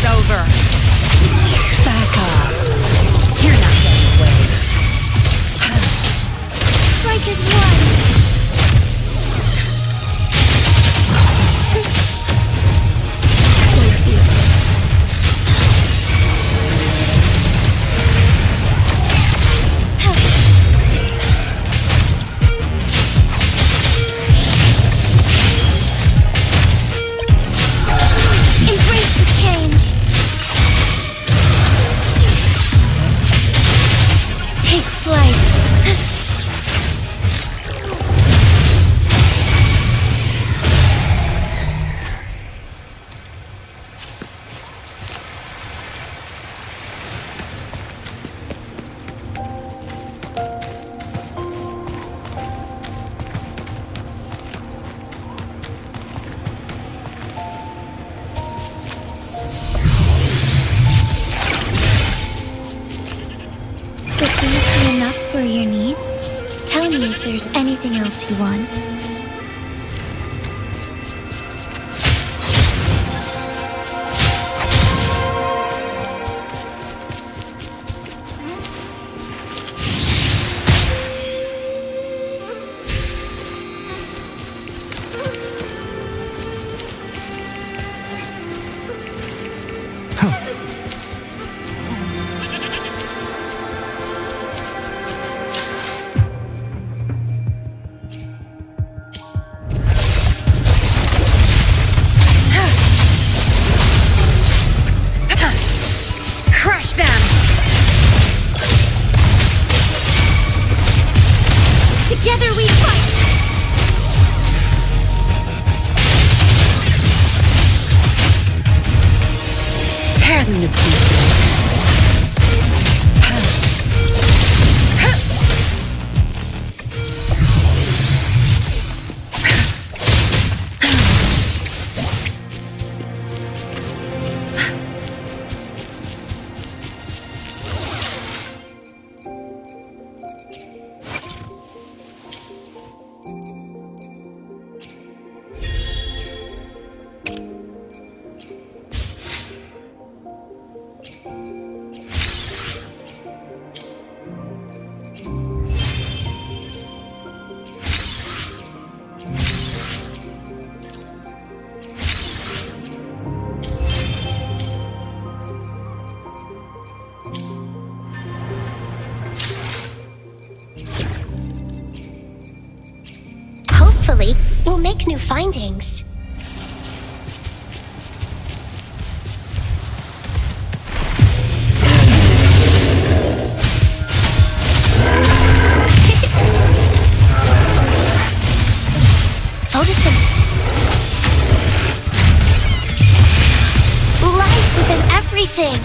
is over. Back up. You're not getting away. Strike is one. Embrace the change. Take flight. Would these be enough for your needs? Tell me if there's anything else you want. Crush them! Together we fight. Tear them to pieces. Hopefully, we'll make new findings. Photosynthesis. Life is in everything.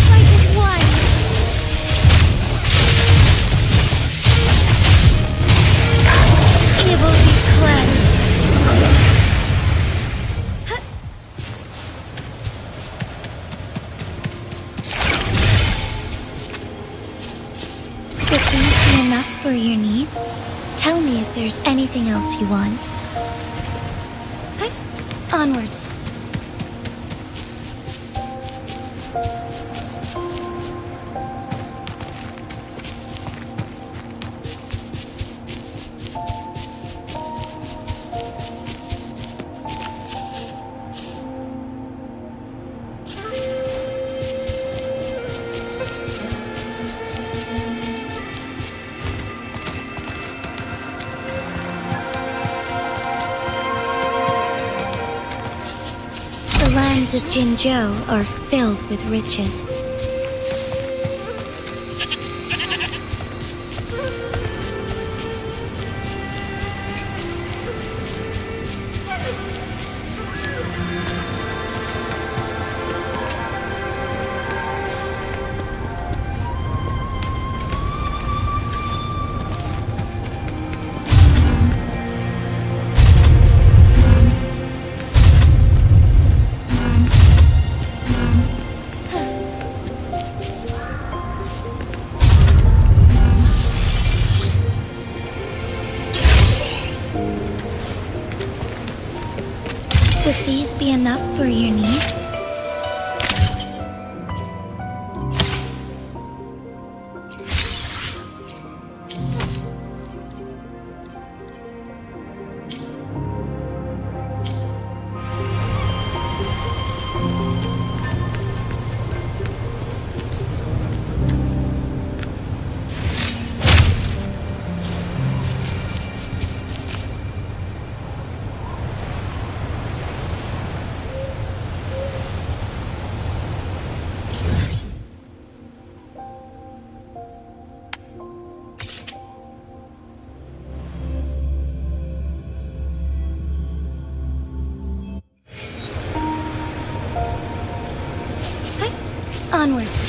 Life is one. Evil be cleansed. Would these be enough for your needs? Tell me if there's anything else you want. Onwards. The lands of Jinzhou are filled with riches. Please be enough for your needs. Onwards.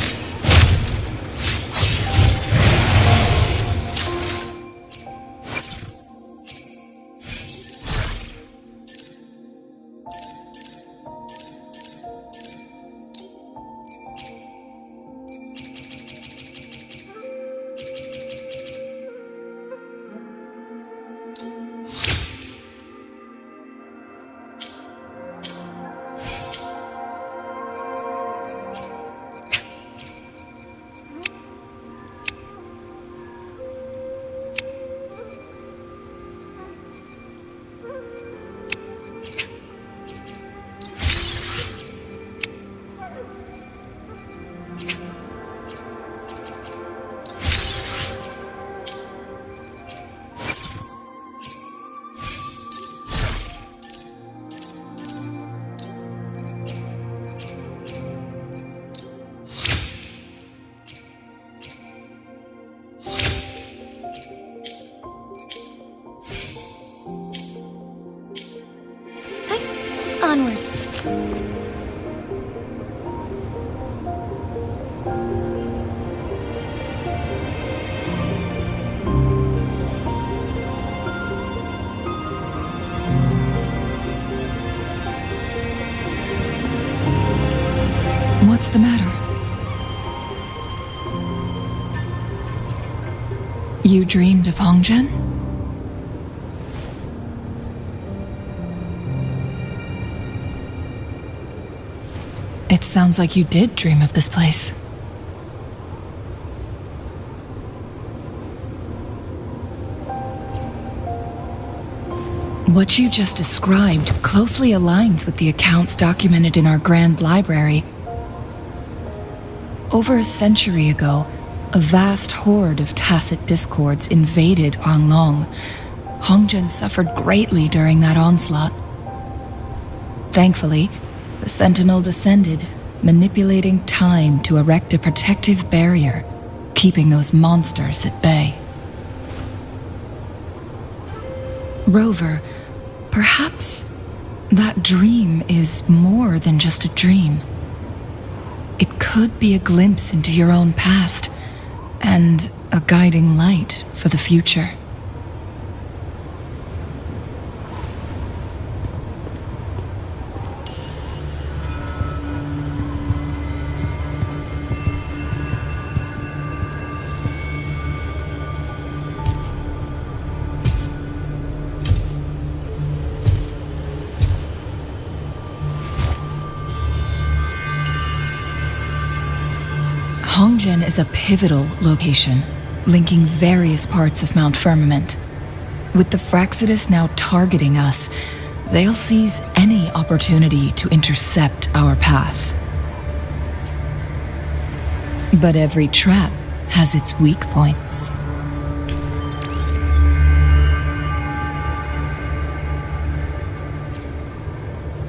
Onwards. What's the matter? You dreamed of Hongzhen? It sounds like you did dream of this place. What you just described closely aligns with the accounts documented in our Grand Library. Over a century ago, a vast horde of tacit discords invaded Huanglong. Hongzhen suffered greatly during that onslaught. Thankfully, the Sentinel descended, manipulating time to erect a protective barrier, keeping those monsters at bay. Rover, perhaps that dream is more than just a dream. It could be a glimpse into your own past, and a guiding light for the future. Hongzhen is a pivotal location, linking various parts of Mount Firmament. With the Fraxidus now targeting us, they'll seize any opportunity to intercept our path. But every trap has its weak points.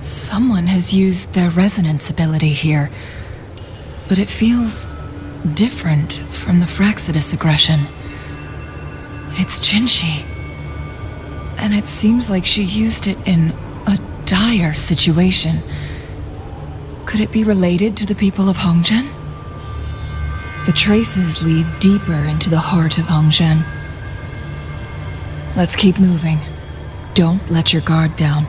Someone has used their resonance ability here, but it feels different from the Fraxidus aggression. It's Jinhsi, and it seems like she used it in a dire situation. Could it be related to the people of Hongzhen? The traces lead deeper into the heart of Hongzhen. Let's keep moving. Don't let your guard down.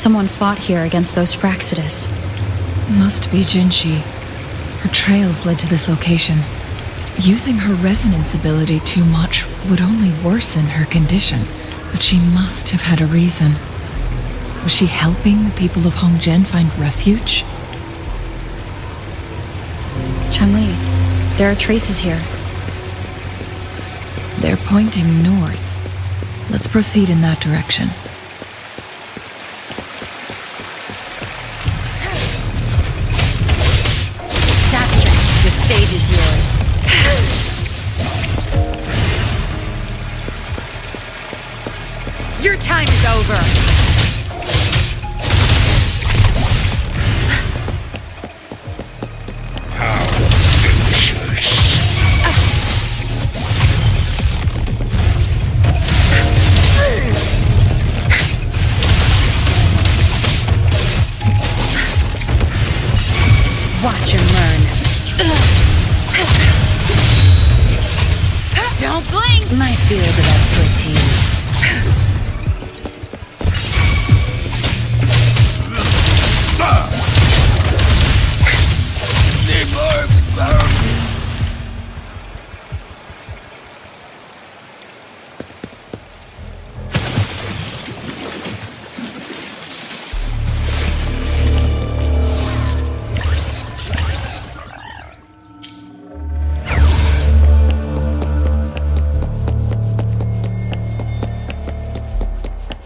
someone fought here against those Fraxidus. Must be Jinhsi. Her trails led to this location. Using her resonance ability too much would only worsen her condition, but she must have had a reason. Was she helping the people of Hongzhen find refuge? Chun-Li, there are traces here. They're pointing north. Let's proceed in that direction. The stage is yours. Your time is over. Watch and learn. Don't blink! My field of expertise.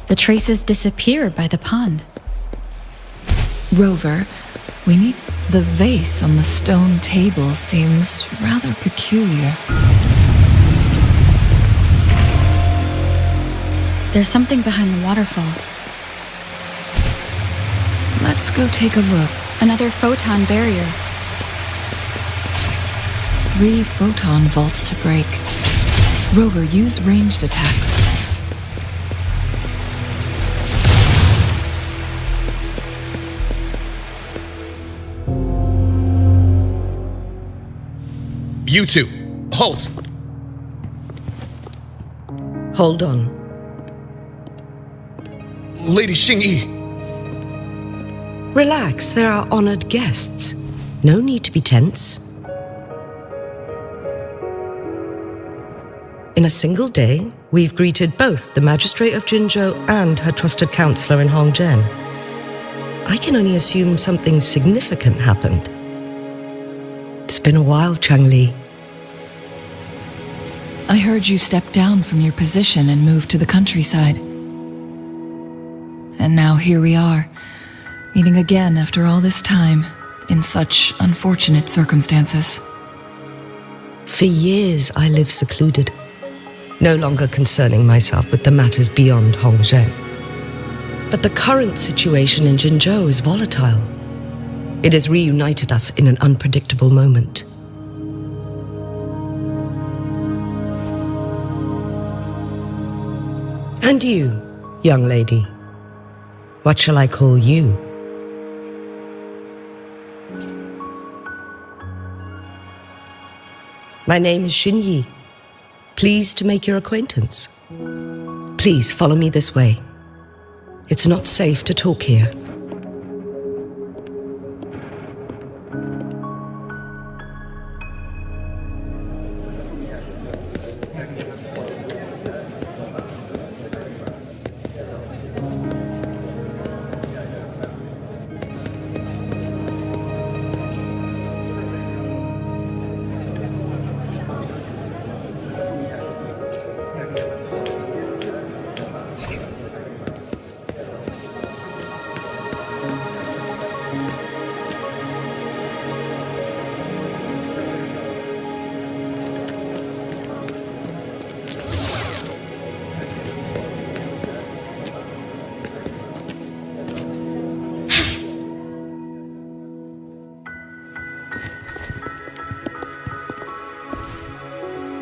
The traces disappeared by the pond. Rover, we need... The vase on the stone table seems rather peculiar. There's something behind the waterfall. Let's go take a look. Another photon barrier. 3 photon vaults to break. Rover, use ranged attacks. You two, halt! Hold on. Lady Xingyi. Relax, there are honored guests. No need to be tense. In a single day, we've greeted both the Magistrate of Jinzhou and her trusted counselor in Hongzhen. I can only assume something significant happened. It's been a while, Chang-Li. I heard you stepped down from your position and moved to the countryside. And now here we are, meeting again after all this time, in such unfortunate circumstances. For years, I lived secluded, no longer concerning myself with the matters beyond Hongzhen. But the current situation in Jinzhou is volatile. It has reunited us in an unpredictable moment. And you, young lady, what shall I call you? My name is Xinyi. Pleased to make your acquaintance. Please follow me this way. It's not safe to talk here.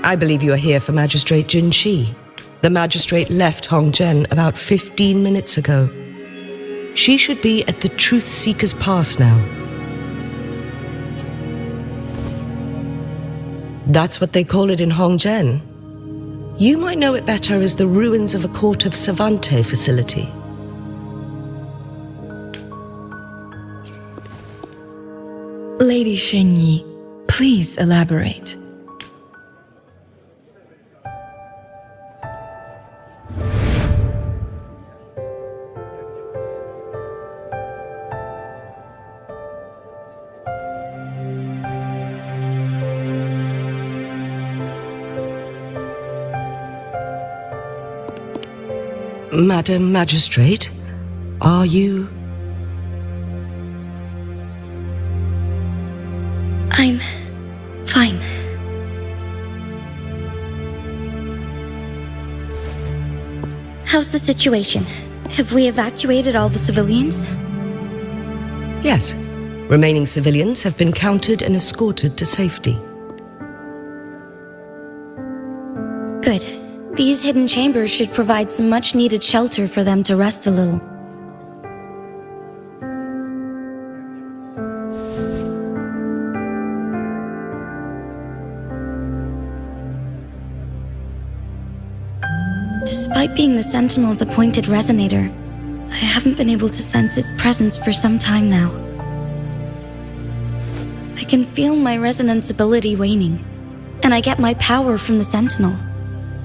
I believe you are here for Magistrate Jinhsi. The magistrate left Hongzhen about 15 minutes ago. She should be at the Truth Seeker's Pass now. That's what they call it in Hongzhen. You might know it better as the ruins of a Court of Savante facility. Lady Xingyi, please elaborate. Madam Magistrate, are you... I'm fine. How's the situation? Have we evacuated all the civilians? Yes. Remaining civilians have been counted and escorted to safety. Good. These hidden chambers should provide some much-needed shelter for them to rest a little. Despite being the Sentinel's appointed resonator, I haven't been able to sense its presence for some time now. I can feel my resonance ability waning, and I get my power from the Sentinel.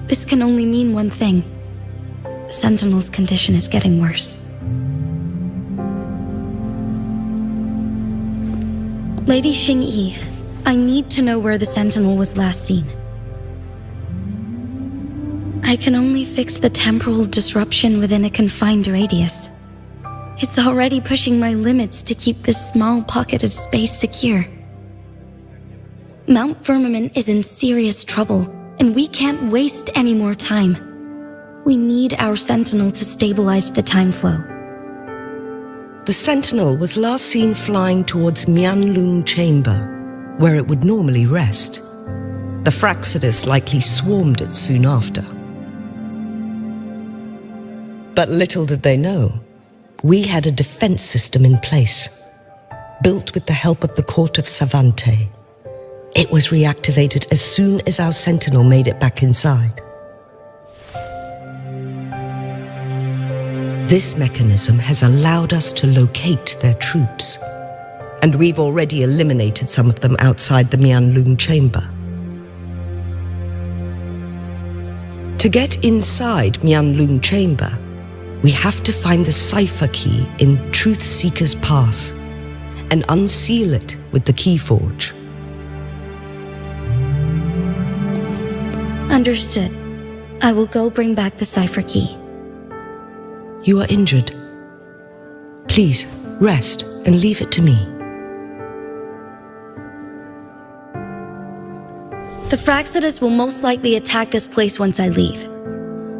This can only mean one thing. The Sentinel's condition is getting worse. Lady Xingyi, I need to know where the Sentinel was last seen. I can only fix the temporal disruption within a confined radius. It's already pushing my limits to keep this small pocket of space secure. Mount Firmament is in serious trouble, and we can't waste any more time. We need our Sentinel to stabilize the time flow. The Sentinel was last seen flying towards Mianlung Chamber, where it would normally rest. The Fraxidus likely swarmed it soon after. But little did they know, we had a defense system in place, built with the help of the court of Savante. It was reactivated as soon as our Sentinel made it back inside. This mechanism has allowed us to locate their troops, and we've already eliminated some of them outside the Mianlung Chamber. To get inside Mianlung Chamber, we have to find the cipher key in Truth Seeker's Pass and unseal it with the Keyforge. Understood. I will go bring back the cipher key. You are injured. Please, rest and leave it to me. The Fraxidus will most likely attack this place once I leave.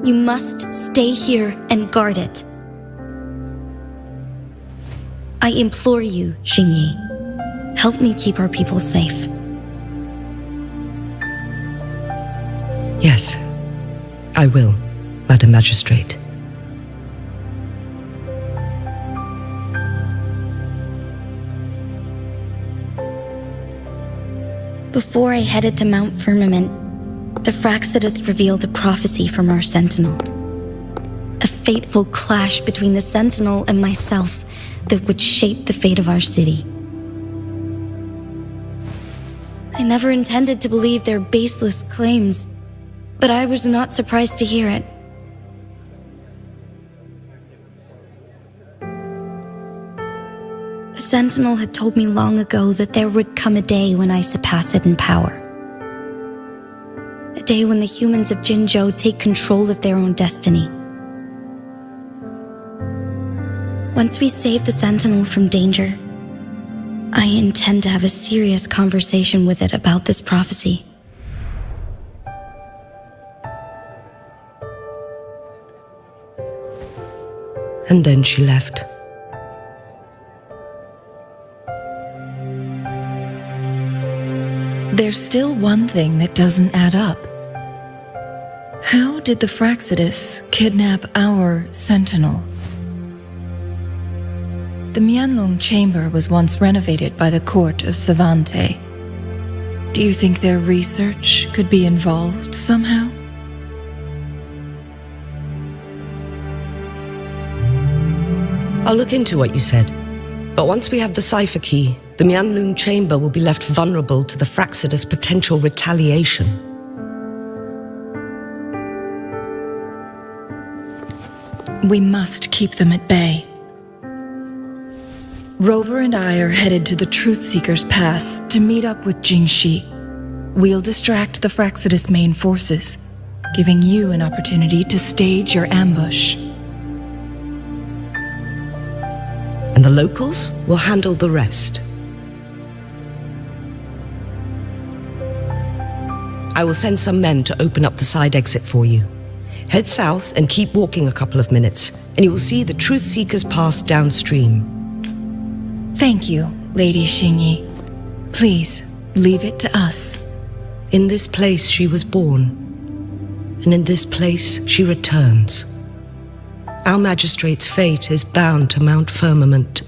You must stay here and guard it. I implore you, Xingyi. Help me keep our people safe. Yes, I will, Madam Magistrate. Before I headed to Mount Firmament, the Fraxidus revealed a prophecy from our Sentinel. A fateful clash between the Sentinel and myself that would shape the fate of our city. I never intended to believe their baseless claims, but I was not surprised to hear it. The Sentinel had told me long ago that there would come a day when I surpass it in power. A day when the humans of Jinzhou take control of their own destiny. Once we save the Sentinel from danger, I intend to have a serious conversation with it about this prophecy. And then she left. There's still one thing that doesn't add up. How did the Fraxidus kidnap our Sentinel? The Mianlung Chamber was once renovated by the court of Savante. Do you think their research could be involved somehow? I'll look into what you said, but once we have the cipher key, the Mianlun chamber will be left vulnerable to the Fraxidus' potential retaliation. We must keep them at bay. Rover and I are headed to the Truth Seeker's Pass to meet up with Jinhsi. We'll distract the Fraxidus main forces, giving you an opportunity to stage your ambush. And the locals will handle the rest. I will send some men to open up the side exit for you. Head south and keep walking a couple of minutes, and you will see the Truth Seeker's Pass downstream. Thank you, Lady Xingyi. Please, leave it to us. In this place she was born, and in this place she returns. Our magistrate's fate is bound to Mount Firmament.